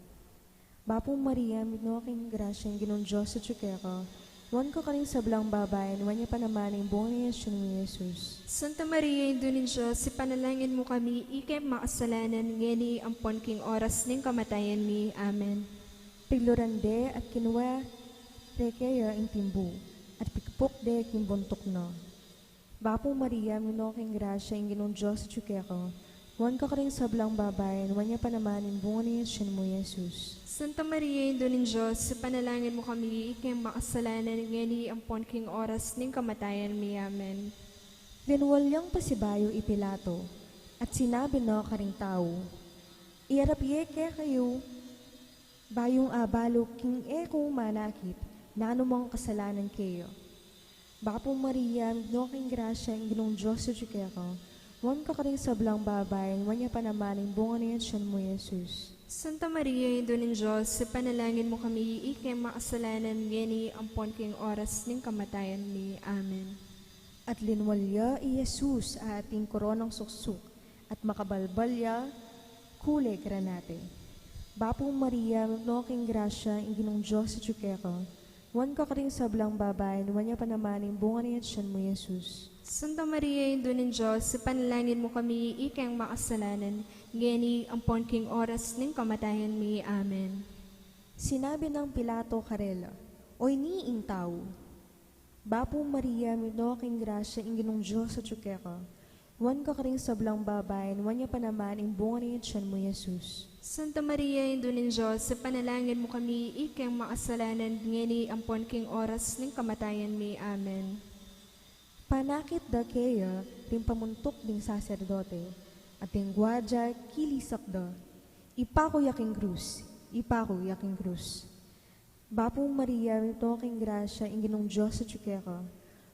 Bapong Maria, mitno aking grasyang ginong Diyos sa tsukeko, wan ka ring sablang babae, wanya panamaning bunga ni Atyan mo, Jesus. Santa Maria, Ino ng Diyos, ipanalangin mo kami, ikay makasalanan, ngeni ampon king oras ning kamatayan mi. Amen. Piglorande at kinwa rekeya ang timbu, at pikpok de kimbuntok na. Bapong Maria, mitno aking grasya, ginong Diyos sa tsukeko, wan ka ring sablang babae, wanya panamaning bunga ni Atyan mo, Jesus. Santa Maria, Ino ng Diyos, ipanalangin mo kami, ikay makasalanan, ngeni ampon king oras ning kamatayan mi. Amen. Linwalyang pasibayo ipilato, at sinabi na karing tao, iarapye ke kayo, bayong abalo king eko manakit, na anumang kasalanan kayo. Bapong Maria, no king grasya, ang ginong Diyos sa tsukeko, wan ka ring sablang babae, wanya panamaning bunga ni Atyan mo, Jesus. Santa Maria, Ino ng Diyos, ipanalangin mo kami, ikay makasalanan, ngeni ampon king oras ning kamatayan mi. Amen. At linwalya i Jesus ating koronang suksuk, at makabalbalya, kulay granate. Bapong Maria, no king grasya, ang ginong Diyos sa tsukeko, wan ka ring sablang babae, wanya panamaning bunga ni Atyan mo, Jesus. Santa Maria, Ino ng Diyos, ipanalangin mo kami, ikay makasalanan, ngeni ampon king oras ning kamatayan mi. Amen. Sinabi ng Pilato karela, oy niing tao. Bapong Maria, mitno king grasya, ang ginong Diyos sa tsukeko, wan ka ring sablang babae, wanya panamaning bunga ni Atyan mo, Jesus. Santa Maria, Ino ng Diyos, ipanalangin mo kami, ikay makasalanan, ngeni ampon king oras ning kamatayan mi. Amen. Panakit da kaya, rin pamuntok ding saserdote, at yung gwadya kilisak da, ipako yaking krus. Bapong Maria, mitno king grasya, ang ginong Diyos sa tsukeko,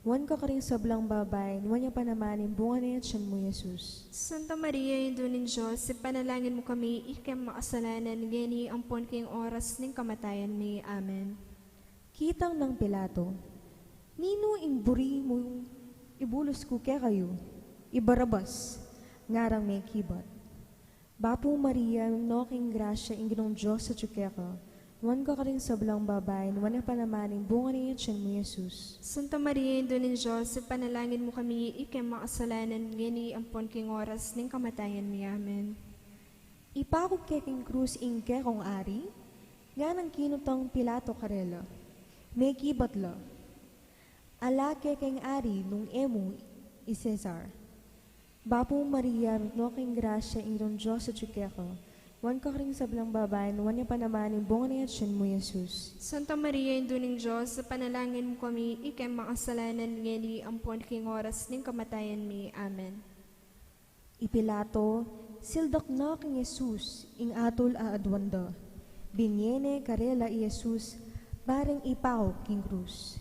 wan ka ring sablang babae, wanya panamaning bunga ni Atyan mo, Jesus. Santa Maria, Ino ng Diyos, ipanalangin mo kami, ikay makasalanan, ngeni ampon king oras ning kamatayan mi. Amen. Kitang ng Pilato, nino imburi mo yung ibulos ko kaya kayo, ibarabas, ngarang may kibat. Bapong Maria, no king grasya, ang ginong Diyos sa tsukeko, wan ka ring sablang babae, wanya panamaning bunga ni Atyan mo, Jesus. Santa Maria, Ino ng Diyos, ipanalangin mo kami, ikay makasalanan, ngeni ampon king oras ning kamatayan mi. Amen. Ipako keking krus ing kekong ari, nga nang kinutang Pilato karela, may kibat la. Ala kekeng ari nung emo i Cesar. Bapong Maria, mitno king grasya, ang ginong Diyos sa tsukeko, wan ka ring sablang babae, wanya panamaning bunga ni Atyan mo, Jesus. Santa Maria, Ino ng Diyos, ipanalangin mo kami, ikay makasalanan, ngeni ampon king oras ning kamatayan mi. Amen. Ipilato, sildak na king Jesus, ing atol aadwanda. Binyene karela i Jesus, bareng ipako king krus.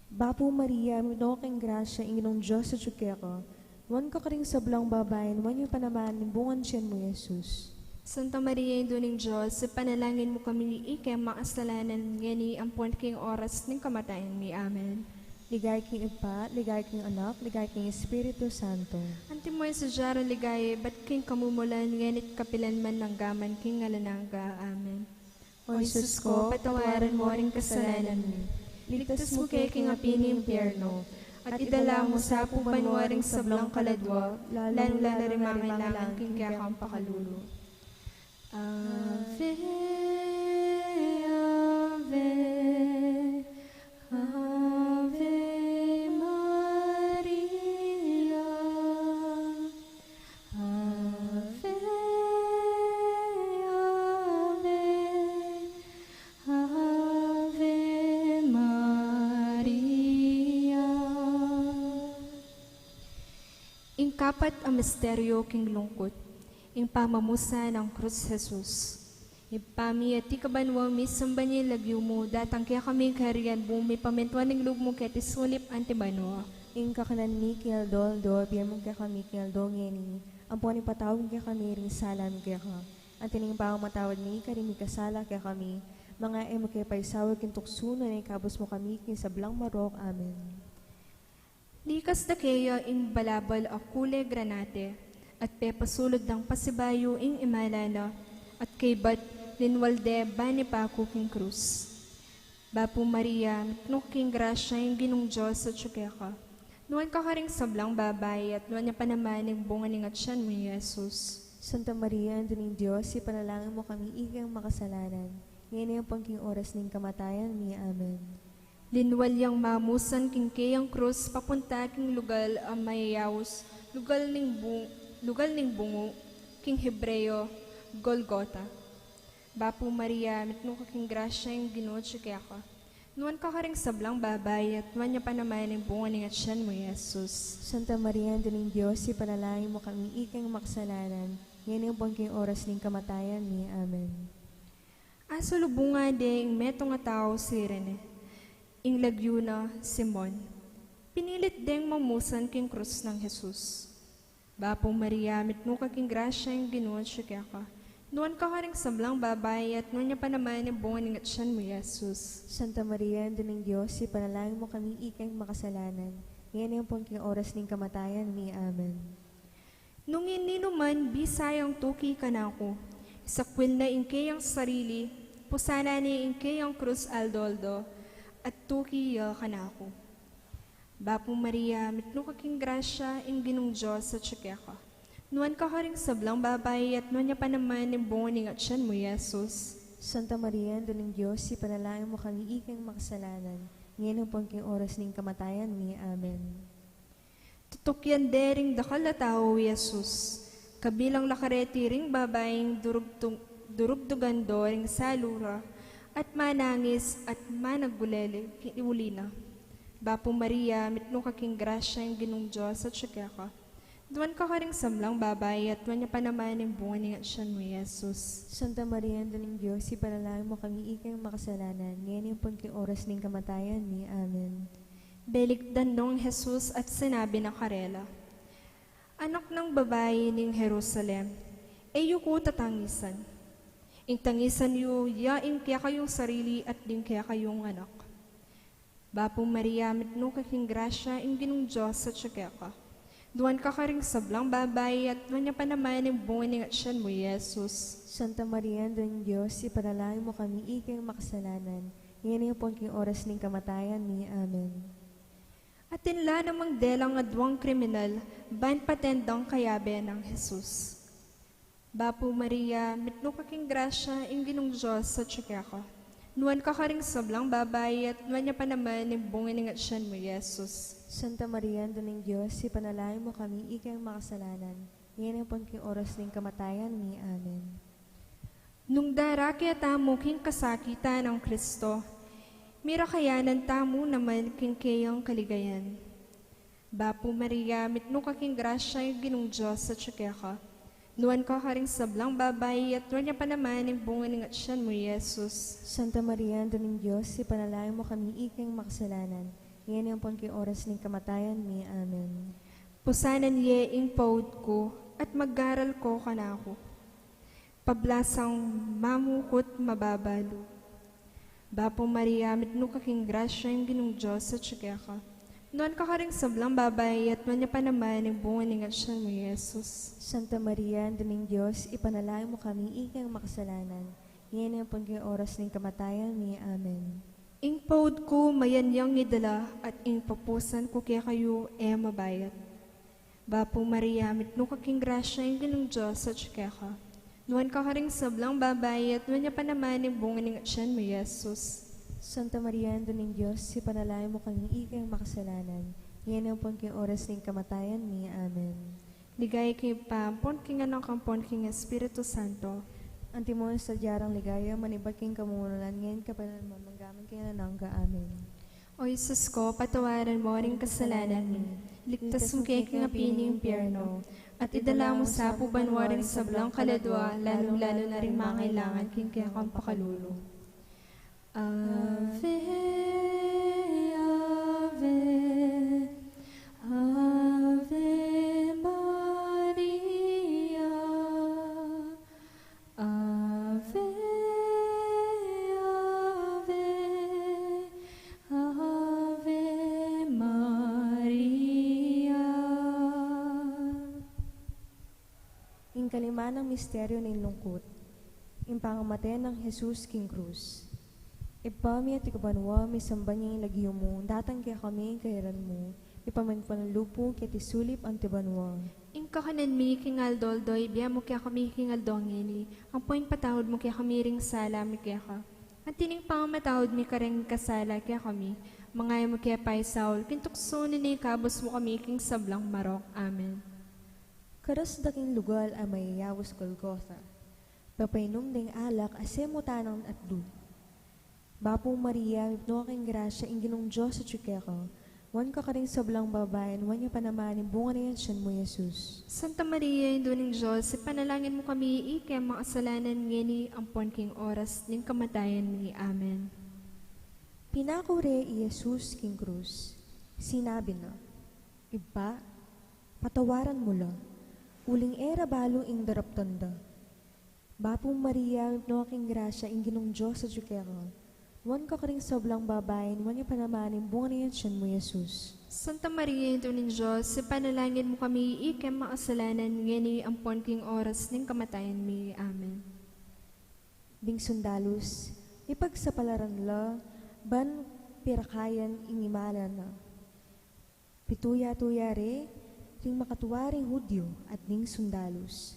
Bapong Maria, mitno king grasya, ang ginong Diyos sa tsukeko, wan ka ring sablang babae, wanya panamaning bunga ni Atyan mo, Jesus. Santa Maria, Ino ng Diyos, ipanalangin mo kami, ikay makasalanan, ngeni ampon king oras ning kamatayan mi. Amen. Ligay king Ipa, ligay king Anak, ligay king Espiritu Santo. Antimoy sa jaro ligay, bat king kamumulan, ngenit kapilan man ng gaman king ngalanangga. Amen. O Jesus ko, patawaran mo ring kasalanan mi. Ligtas mo kay king apini impyerno, at idala mo sa pubanwaring sablang kaladwa, lalo rin mangailangan king kakang Pacalulu. Ave, Ave, Ave Maria, Ave, Ave, Ave Maria. Ingkapat ang misteryo king lungkot, ing pamamusa ng krus Jesus. Ipami at ikabanwa misambanya lagyo mo, datang kaya kami kariyan bumi pamentuan ng loob mo kaya tisulip antibanwa. Ing kakanan mi kinaldol do, biyam mo kami kinaldol ngeni, Ampon ipatawag kaya kami ring salam kaya ka. Ang tining pang matawad ni karimi kasala kaya kami. Mga emo kaya paisawag kin tuksuno na ikabos mo kami kin sablang marok. Amen. Likas da kaya ing balabal a kule granate, at pepasulod ng pasibayo ing imalala, at kay bat linwalde bani pa king krus. Bapu Maria, mitnuking grasya ing ginong Diyos sa tsukeka. Nuwan ka karing sablang babay at nuwan niya pa naman ng bunga ng atsyan mo, Jesus. Santa Maria, Ando ng Diyos, ipanalangin mo kami igang makasalanan. Ngayon ang pangking oras ng kamatayan mi. Amen. Linwal yang mamusan king kayang krus, papunta king lugal ang mayayawos, lugal ning bungo, king Hebreo, Golgota. Bapu Maria, mitnong kaking grasya yung ginotsi kaya ka. Nuwan ka karing sablang babay at nuwan niya pa naman ng bunga ng atsyan mo, Jesus. Santa Maria, Ando ng Diyos, ipanalangin mo kami igang makasalanan. Ngayon ang pangking oras ng kamatayan mi. Amen. Aso lubunga ding metong nga tao si Rene. Ing lagyuna, Simon. Pinilit ding mamusan king krus ng Jesus. Bapo Maria, mitno ka king grasya yung ginotsi kaya ka. Nuwan ka karing sablang babay at nuwan niya pa naman yung bunga ng atsyan mo, Jesus. Santa Maria, Ando ng Diyos, ipanalangin mo kami igang makasalanan. Ngayon ang pangking oras ng kamatayan mi. Amen. Nung ininuman, bisayang tuki ka na ako. Isakwil na ingkayang sarili, pusana ni ingkayang krus aldoldo, at tuki ka na ako. Bapo Maria, mitno ka king grasya, ing ginong Diyos sa tsukeka. Nuwan ka karing sablang babay at nuwan niya pa naman yung bunga ng atsyan mo, Jesus. Santa Maria, Ando ng Diyos, ipanalangin mo kami igang makasalanan. Ngayon ang pangking oras ng kamatayan mi. Amen. Tutukyan dering dakal na tao, Jesus. Kabilang lakareti ring babaying durugdugan do ring salura, at manangis at managulele kiulina. Bapo Maria, mitno ka king grasya yung ginong Diyos at tsukeka. Duwan ka karing samlang babay at duwan niya pa naman yung bunga ng atsyan mo, Jesus. Santa Maria, Ando ng Diyos, ipanalangin mo kami igang makasalanan. Ngayon ang pangking oras ng kamatayan mi. Amen. Belikdan nung Jesus at sinabi na karela, Anak ng babae ning Jerusalem, eyo ko tatangisan. Ing tangisan yu, yaing kaya kayong sarili at din kaya kayong anak. Bapo Maria, mitno ka king grasya, ing ginong Diyos sa tsukeka. Duwan ka karing sablang babay at duwan niya pa naman yung bunga ng atsyan mo, Jesus. Santa Maria, Ando ng Diyos, ipanalangin mo kami igang makasalanan. Ngayon ang pangking oras ng kamatayan mi. Amen. At tinla namang delang nga duwang kriminal, ban patendang kayabe ng Jesus. Bapo Maria, mitno ka king grasya, ing ginong Diyos sa tsukeka. Nuwan ka karing sablang babay at nuwan niya pa naman yung bunga ng atsyan mo, Jesus. Santa Maria, Ando ng Diyos, ipanalangin mo kami igang makasalanan. Ngayon ang pangking oras ng kamatayan mi. Amen. Nung daraki at amo king kasakita ng Kristo, mira kayanan tamo naman king kayang kaligayan. Bapo Maria, mitno ka king grasya yung ginong Diyos sa tsukeka. Nuwan ka karing sablang babay at nuwan niya pa naman yung bunga ng atsyan mo, Jesus. Santa Maria, Ando ng Diyos, ipanalangin mo kami igang makasalanan. Ngayon ang pangking oras ng kamatayan mi. Amen. Pusanan ye ing paud ko at maggaral ko kanako. Pablasang mamukot mababalo. Bapo Maria, mitno ka king grasya yung ginong Diyos sa tsukeka. Nuwan ka karing sablang babay at nuwan niya pa naman yung bunga ng atsyan mo, Jesus. Santa Maria, Ando ng Diyos, ipanalangin mo kami igang makasalanan. Ngayon ang pangking oras ng kamatayan mi. Amen. Ing paud ko mayanyang nidala at ing papusan ko kaya kayo mabayat. Bapo Maria, mitno ka king grasya yung ginong Diyos sa tsukeka. Nuwan ka karing sablang babay at nuwan niya pa naman yung bunga ng atsyan mo, Jesus. Santa Maria, Ando ng Diyos, ipanalangin mo kami igang makasalanan. Ngayon ang pangking oras ng kamatayan mi. Amen. Ligay kay Pampon, king anong kampon, king Espiritu Santo. Antimon sa diyarang ligaya, manibag king kamunulan, ngayon kapalan mo, manggaman king nanangga. Amen. O Jesus ko, patawaran mo ring kasalanan mo. Ligtas mo kay king apining impyerno. At idala mo sa pubanwaring sablang kaladwa, lalo-lalo na rin mga kailangan king kaya kang Pacalulu. Ave, Ave, Ave Maria. ng misteryo ng lungkot, yung pangamatay ng Jesus king krus. Ipami at ikabanwa, may samba niya yung lagyo mo, datang kaya kami kairan mo, ipamanpanalupo kaya tisulip ang tibanwa. Ing kakanan mi kingal doldoy, biya mo kaya kami kingal dongeni, ang point patawad mo kaya kami ring sala mi kaya ka. At tining pangamatawad mi kareng kasala kaya kami, mangaya mo kaya pay Saul, kintukso ni kabos mo kami king sablang marok. Amen. Karas daking lugal ang mayayawos Golgotha. Papainom ding alak asemo tanang atlu. Bapong Maria, no aking grasya, inginong Diyos sa tsukeko. Wan ka ring sablang babayan, wan niya panamanin, bunga na yan siyan mo, Jesus. Santa Maria, Indo ng Diyos, ipanalangin mo kami, ikem makasalanan ngeni ang king oras, ning kamatayan ni. Amen. Pinakure i Jesus king krus. Sinabi na, Iba, patawaran mo la. Uling era balo ing daraptanda. Bapong Maria, no aking grasya, inginong Diyos sa tsukeko. Wan ka ring sablang babayan, wan niya panamanin, bunga na yan siyan mo, Jesus. Santa Maria, Ito ng Diyos, ipanalangin mo kami, ikem makasalanan, ngeni ang king oras, ning kamatayan mi. Amen. Bing sundalus, ipagsapalaran la, ban pirakayan ingimala na. Pituya-tuyare, ring makatuwaring Hudyo at ning sundalus.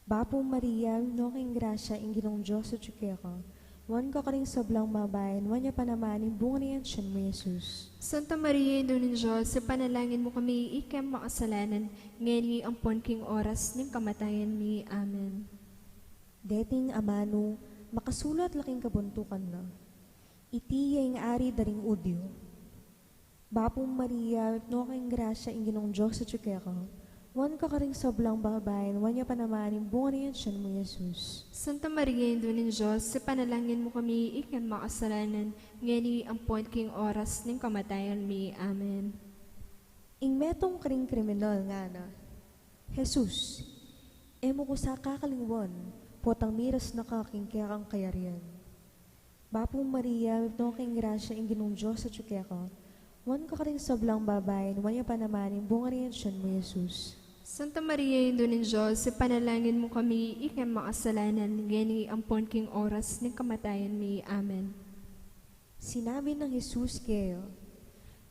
Bapong Maria, no king grasya, inginong Diyos sa tsukeko. Wan ka ring sablang babayan, wan niya panamanin, bunga na yan siyan mo, Jesus. Santa Maria, Ito ng Diyos, ipanalangin mo kami, ikem makasalanan, ngeni ang king oras, ning kamatayan mi. Amen. Deting amano, makasulat laking kabuntukan na. Iti yung ari daring udyo. Bapong Maria, no king grasya, inginong Diyos sa tsukeko. Wan ka ring sablang babayan, wan niya panamanin, bunga na yan siyan mo, Jesus. Santa Maria, Ito ng Diyos, ipanalangin mo kami, ikem makasalanan, ngeni ang king oras, ning kamatayan mi. Amen. Ing metong kring kriminal nga na, Jesus, emo ko sa kakalingwan, potang miras na kaking kaya kang kayarian. Bapong Maria, no king grasya, inginong Diyos sa tsukeko. Wan ka ring sablang babayan, wan niya panamanin, bunga na yan siyan mo, Jesus. Santa Maria, Ito ng Diyos, ipanalangin mo kami, ikem makasalanan, ngeni ang king oras, ning kamatayan mi. Amen. Sinabi ng Jesus kayo,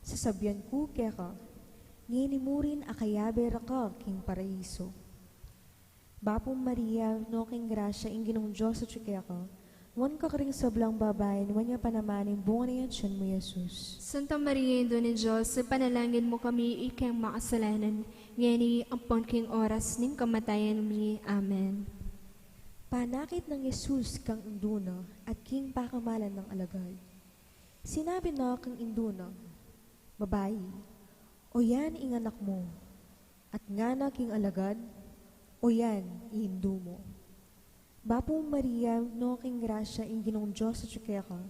sasabihan ko kaya ka, ngini mo rin akayabe raka king paraiso. Bapong Maria, no king grasya, inginong Diyos sa tsukeko. Wan ka ring sablang babayan, wan niya panamanin, bunga na yan siyan mo, Jesus. Santa Maria, Ito ng Diyos, ipanalangin mo kami, ikem makasalanan, ngeni ang king oras, ning kamatayan mi. Amen. Panakit ng Jesus kang induna at king pakamalan ng alagay. Sinabi na kang induna, babayi, o yan ing anak mo, at nga na king alagad, o yan ihindu mo. Bapong Maria, no king grasya, inginong Diyos sa tsukeko.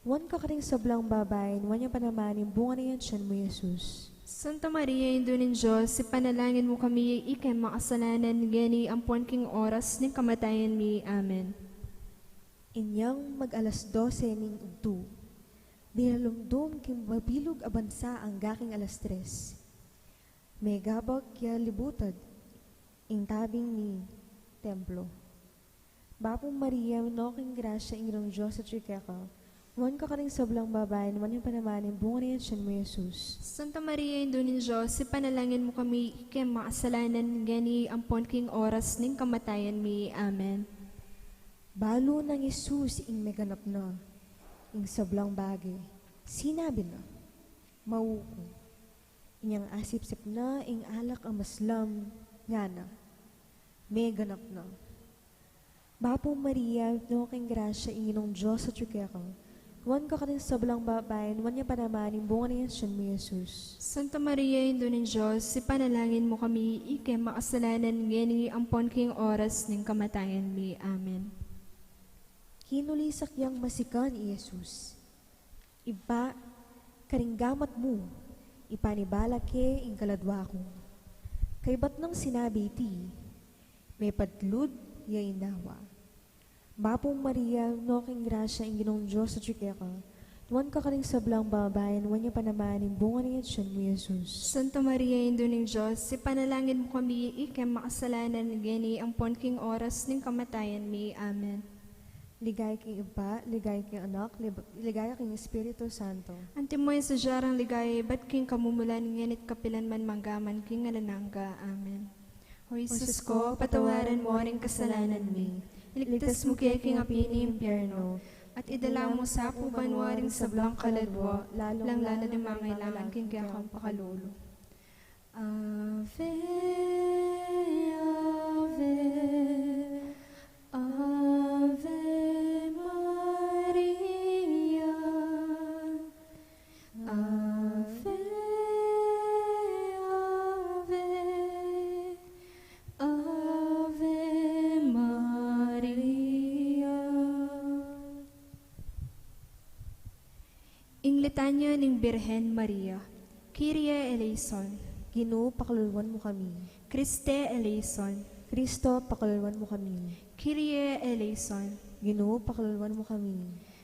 Wan ka ring sablang babayan, wan niya panamanin, bunga na yan siyan mo, Jesus. Santa Maria, Ito ng Diyos, ipanalangin mo kami, ikem makasalanan, ngeni ang king oras, ning kamatayan mi. Amen. Inyang mag-alas 12 ning udto. Dinalumdum king mabilog abansa ang gaking alas 3. May gabag kya libutad, ing tabing ni templo. Bapong Maria, no king grasya, inginong Diyos sa tsukeko. Wan ka ring sablang babayan, wan yung panamanin, bunga na yan siyan mo, Jesus. Santa Maria, Ito ng Diyos, ipanalangin mo kami, ikem makasalanan, ngeni ang king oras, ning kamatayan mi. Amen. Balo ng Jesus ing meganap na, ing sablang bagay, sinabi na, mauko. Inyang asip-sip na, ing alak ang maslam, nga na, meganap na. Bapong Maria, no king grasya, inginong Diyos sa tsukeko. Wan ka rin sablang babayan, wan niya panamanin, bunga na yan siyan mo, Jesus. Santa Maria, Ito ng Diyos, ipanalangin mo kami, ikem makasalanan, ngeni ang king oras, ning kamatayan mi. Amen. Kinulisak yang masikan i Jesus. Iba, karinggamat mo, ipanibala ke ing kaladwa ko. Kay ba't nang sinabi iti, may padlud, yainawa. Bapong Maria, no king grasya, inginong Diyos sa tsukeko. Tuwan ka kaling sablang babayan, wan niya panamanin, bunga ng itsyon mo, Jesus. Santa Maria, Indo ng Diyos, si panalangin mo kami, ikem makasalanan, gani ang ponking oras ng kamatayan mi. Amen. Ligay king Iba, ligay king Anak, ligay king Espiritu Santo. Antimoy sa jarang ligay, ba't king kamumulan, nganit kapilan man manggaman, king alanangga. Amen. O Jesus ko, patawaran mo ring kasalanan mi. Iligtas mo kaya king api ni impyerno, at idala mo sa pubanwaring sa blang kaladwa, lang lalo ni mangailangan king kaya kang Pacalulu. Ave, Ave, Ave Maria, Ave, Ave, Ave Maria. Inglitanya ning Birhen Maria, Kyrie eleison, Ginoo, pakaluluwan mo kami. Christe eleison, Kristo, pakaluluwan mo kami. Kyrie eleison, Ginoo, pakaluluwan mo kami.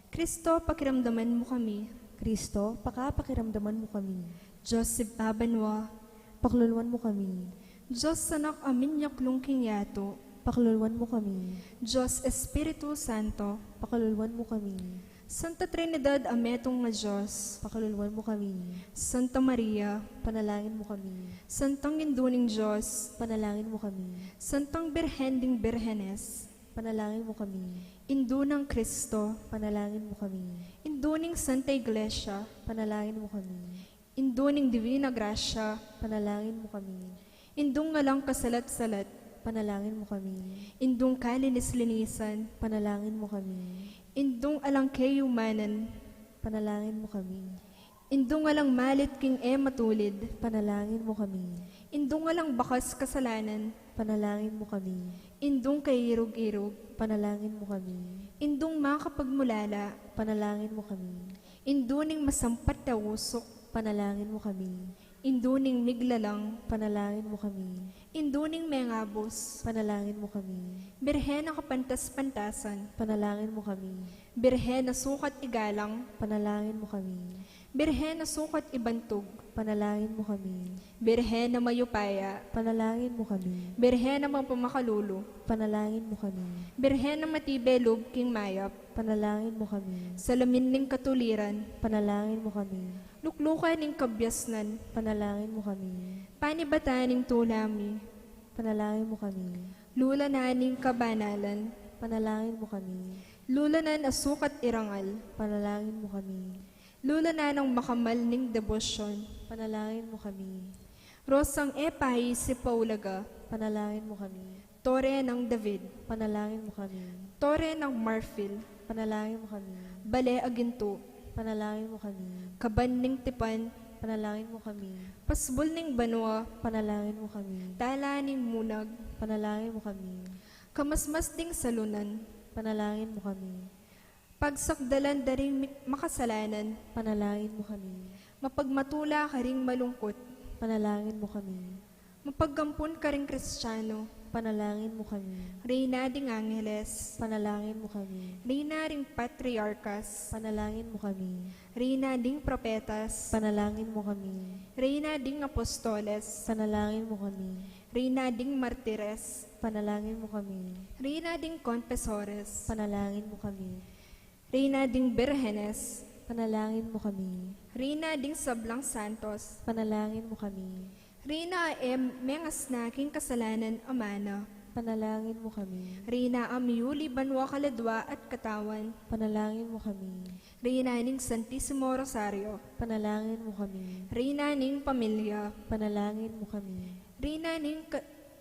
Kristo, pakiramdaman mo kami. Kristo, pakiramdaman mo kami. Diyos si Babanwa, Pakaluluwan mo kami. Diyos sanak amin yaklong kingyato, Pakaluluwan mo kami. Diyos Espiritu Santo, Pakaluluwan mo kami. Santa Trinidad ametong nga Diyos, Pakaluluwan mo kami. Santa Maria, Panalangin mo kami. Santang Induning Diyos, Panalangin mo kami. Santang Birhen ding Birhenes, Panalangin mo kami. Indu ng Kristo, Panalangin mo kami. Induning Santa Iglesia, Panalangin mo kami. Induning Divina Gracia, Panalangin mo kami. Indung ngalang kasalat-salat, Panalangin mo kami. Indung kalinis-linisan, Panalangin mo kami. Indung alang kayumanan, Panalangin mo kami. Indung alang malit king matulid, Panalangin mo kami. Indung alang bakas kasalanan, Panalangin mo kami. Indung kairog-irog, Panalangin mo kami. Indung makapagmulala, Panalangin mo kami. Induning masampat na usok, Panalangin mo kami. Induning miglalang, Panalangin mo kami. Induning mengabos, Panalangin mo kami. Birhen na kapantas-pantasan, Panalangin mo kami. Birhen na sukat igalang, Panalangin mo kami. Birhen na sukat ibantog, Panalangin mo kami. Birhen na mayupaya, Panalangin mo kami. Birhen na mapamakululo, Panalangin mo kami. Birhen na matibelog king mayap, Panalangin mo kami. salamin ning katuliran, Panalangin mo kami. luklukan ning kabyasnan, Panalangin mo kami. panibatan ning tulami, Panalangin mo kami. lulanan ning kabanalan, Panalangin mo kami. lulanan asukat irangal, Panalangin mo kami. lulanan ang makamal ning debosyon, Panalangin mo kami. rosang epahi si Paulaga, Panalangin mo kami. tore ng David, Panalangin mo kami. tore ng Marfil, Panalangin mo kami. bale aginto, Panalangin mo kami. kaban ning tipan, Panalangin mo kami. pasbol ning banwa, Panalangin mo kami. tala ning munag, Panalangin mo kami. kamasmas ding salunan, Panalangin mo kami. pagsakdalan daring makasalanan, Panalangin mo kami. mapagmatula ka ring malungkot, Panalangin mo kami. mapaggampon ka ring Kristiyano, Panalangin mo kami. reyna ding Angeles, Panalangin mo kami. reyna ring Patriarkas, Panalangin mo kami. reyna ding Propetas, Panalangin mo kami. reyna ding Apostoles, Panalangin mo kami. reyna ding Martires, Panalangin mo kami. reyna ding Confesores, Panalangin mo kami. reyna ding Birhenes, Panalangin mo kami. reyna ding Sablang Santos, Panalangin mo kami. reyna mengas naking kasalanan amana, Panalangin mo kami. reyna amyuli banwa kaladwa at katawan, Panalangin mo kami. reyna ning Santissimo Rosario, Panalangin mo kami. reyna ning pamilya, Panalangin mo kami. reyna ning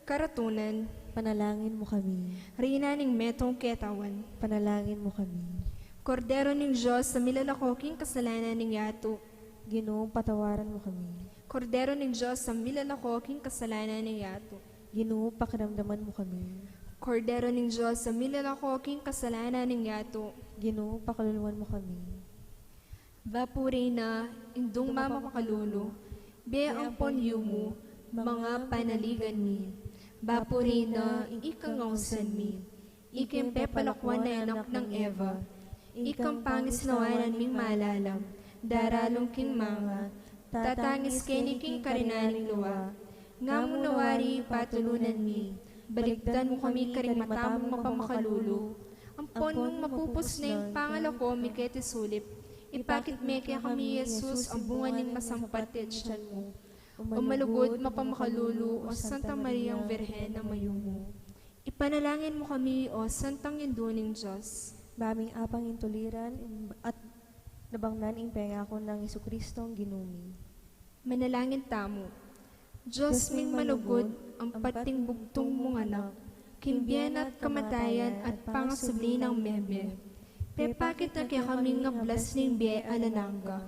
karatunan, Panalangin mo kami. reyna ning metong ketawan, Panalangin mo kami. kordero ning Diyos sa milalakoking kasalanan ning yato, Ginoong patawaran mo kami. kordero ning Diyos sa milalakoking kasalanan ning yato, Ginoo, pakiramdaman mo kami. kordero ning Diyos sa milalakoking kasalanan ning yato, Ginoo, pakaluluwan mo kami. Vapurina, indung mamakalulu, be ang ponyo mo, mga panaligan mi. Vapurina, ikangawsan mi. Ikimpe palakwan na anak ng Eva. Ikang pangis nawanan ming malalam, daralong king mga, tatangis kini king karinaning luwa. Ngamo nawari patulunan mi, baligtan mo kami karing matamong mapamakalulu. Ampon nung mapupos na yung pangalako mi kete sulip, ipakit me kaya kami Jesus ang bunga ning masampat ti tiyan mo. O malugod mapamakalulu o Santa Mariang Birhen na mayumo. Ipanalangin mo kami o Santang Induning Diyos. Maming apang intuliran at nabangnan ing pengako ng Jesucristong ginumi. Manalangin tamo. Diyos ming malugod ang pating bugtong mong anak, kimbiyan at kamatayan at pangasubli ng mebe. Pepakit na kaya kaming ngablas ning biye alanangga.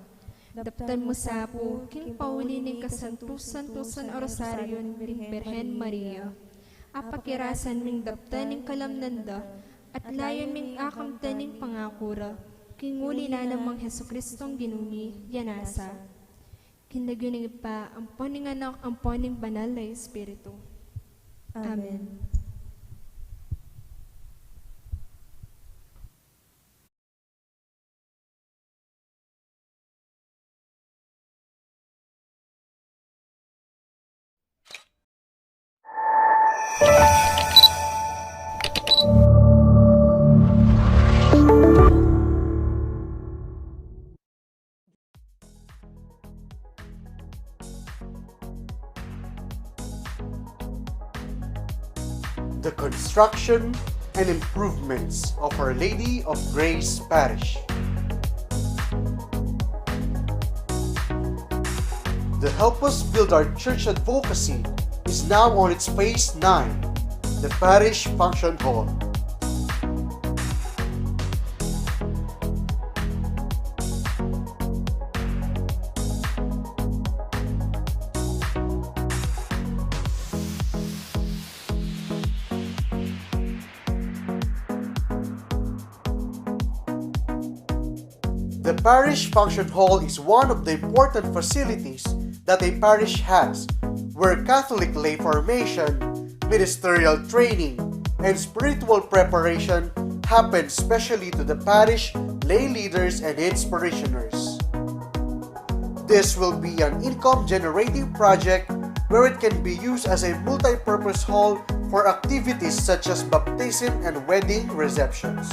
Daptan mo sapo, king pauli ning kasantusan Rosario ning Birhen Maria. Apakirasan ming daptan ning kalamnanda, at layon ming akamtan ning pangakura, kinguli na namang Jesucristong ginumi, yanasa. Kindagyuning pa, ang poning anak, ang poning banal na Espiritu. Amen. The construction and improvements of Our Lady of Grace Parish. The Help Us Build Our Church advocacy is now on its phase 9, the Parish Function Hall. The Parish Function Hall is one of the important facilities that a parish has, where Catholic lay formation, ministerial training, and spiritual preparation happen especially to the parish lay leaders and its parishioners. This will be an income-generating project where it can be used as a multi-purpose hall for activities such as baptism and wedding receptions.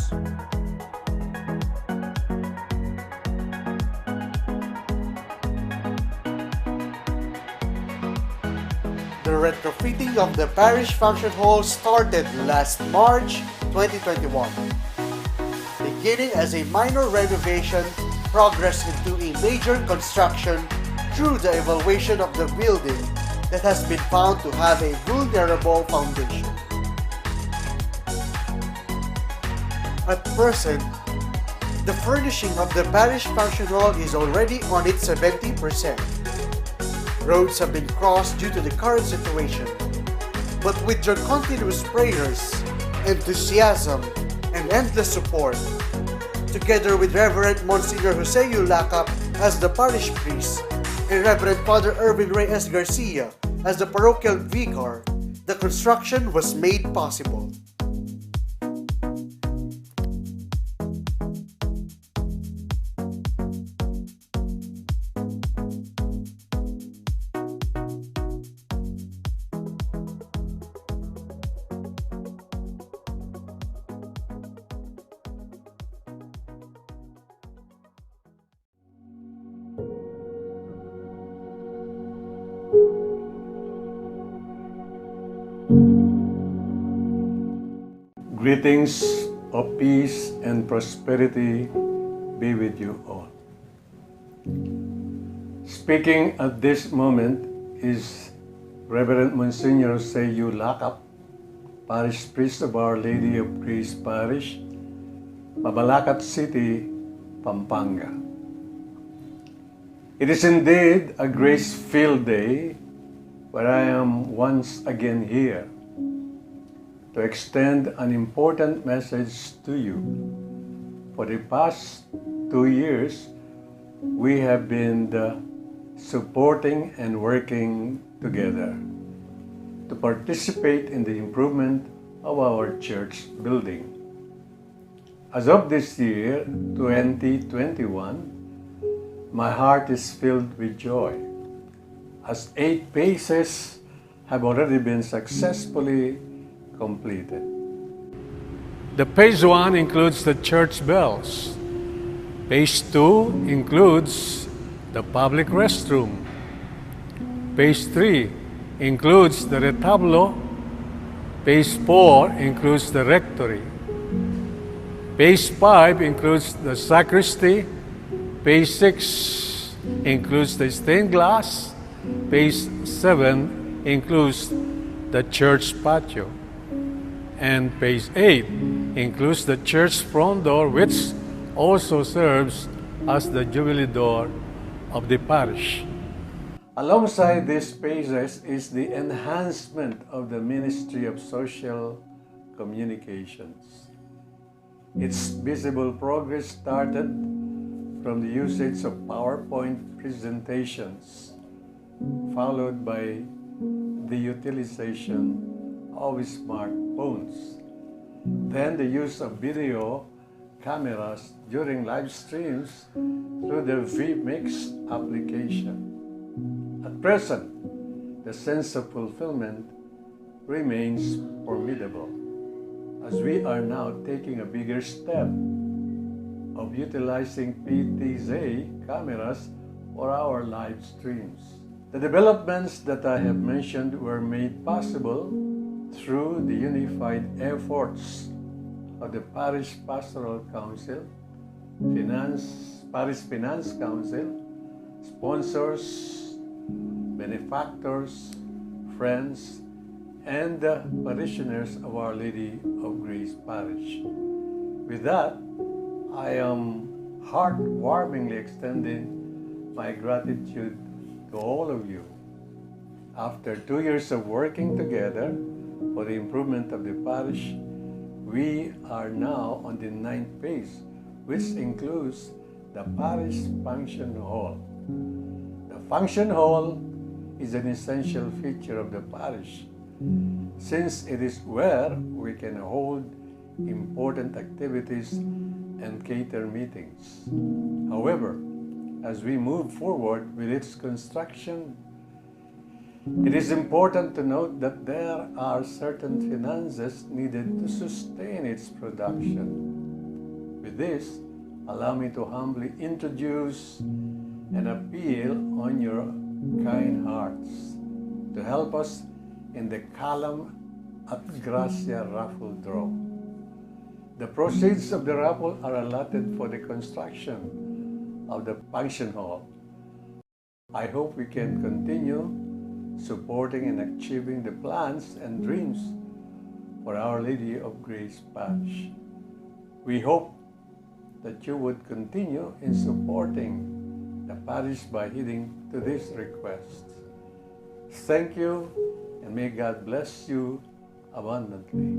The retrofitting of the Parish Function Hall started last March 2021. Beginning as a minor renovation, progressed into a major construction through the evaluation of the building that has been found to have a vulnerable foundation. At present, the furnishing of the Parish Function Hall is already on its 70%. Roads have been crossed due to the current situation, but with your continuous prayers, enthusiasm, and endless support, together with Reverend Monsignor Jose Yulacap as the parish priest and Reverend Father Irvin Reyes Garcia as the parochial vicar, the construction was made possible. Greetings of peace and prosperity be with you all. Speaking at this moment is Reverend Monsignor Jose Yulacap, Parish Priest of Our Lady of Grace Parish, Mabalacat City, Pampanga. It is indeed a grace-filled day where I am once again here to extend an important message to you. For the past 2 years, we have been supporting and working together to participate in the improvement of our church building. As of this year, 2021, my heart is filled with joy, as 8 phases have already been successfully completed. The phase 1 includes the church bells. Phase 2 includes the public restroom. Phase 3 includes the retablo. Phase 4 includes the rectory. Phase 5 includes the sacristy. Phase 6 includes the stained glass. Phase 7 includes the church patio. And phase 8 includes the church front door, which also serves as the jubilee door of the parish. Alongside these phases is the enhancement of the Ministry of Social Communications. Its visible progress started from the usage of PowerPoint presentations, followed by the utilization of smartphones, then the use of video cameras during live streams through the vMix application. At present, the sense of fulfillment remains formidable, as we are now taking a bigger step of utilizing PTZ cameras for our live streams. The developments that I have mentioned were made possible through the unified efforts of the Parish Pastoral Council, Parish Finance Council, sponsors, benefactors, friends, and the parishioners of Our Lady of Grace Parish. With that, I am heartwarmingly extending my gratitude to all of you. After 2 years of working together for the improvement of the parish, we are now on the 9th phase, which includes the parish function hall. The function hall is an essential feature of the parish, since it is where we can hold important activities and cater meetings. However, as we move forward with its construction, it is important to note that there are certain finances needed to sustain its production. With this, allow me to humbly introduce and appeal on your kind hearts to help us in the Calam at Gracia raffle draw. The proceeds of the raffle are allotted for the construction of the function hall. I hope we can continue supporting and achieving the plans and dreams for Our Lady of Grace Parish. We hope that you would continue in supporting the parish by heeding to this request. Thank you, and may God bless you abundantly.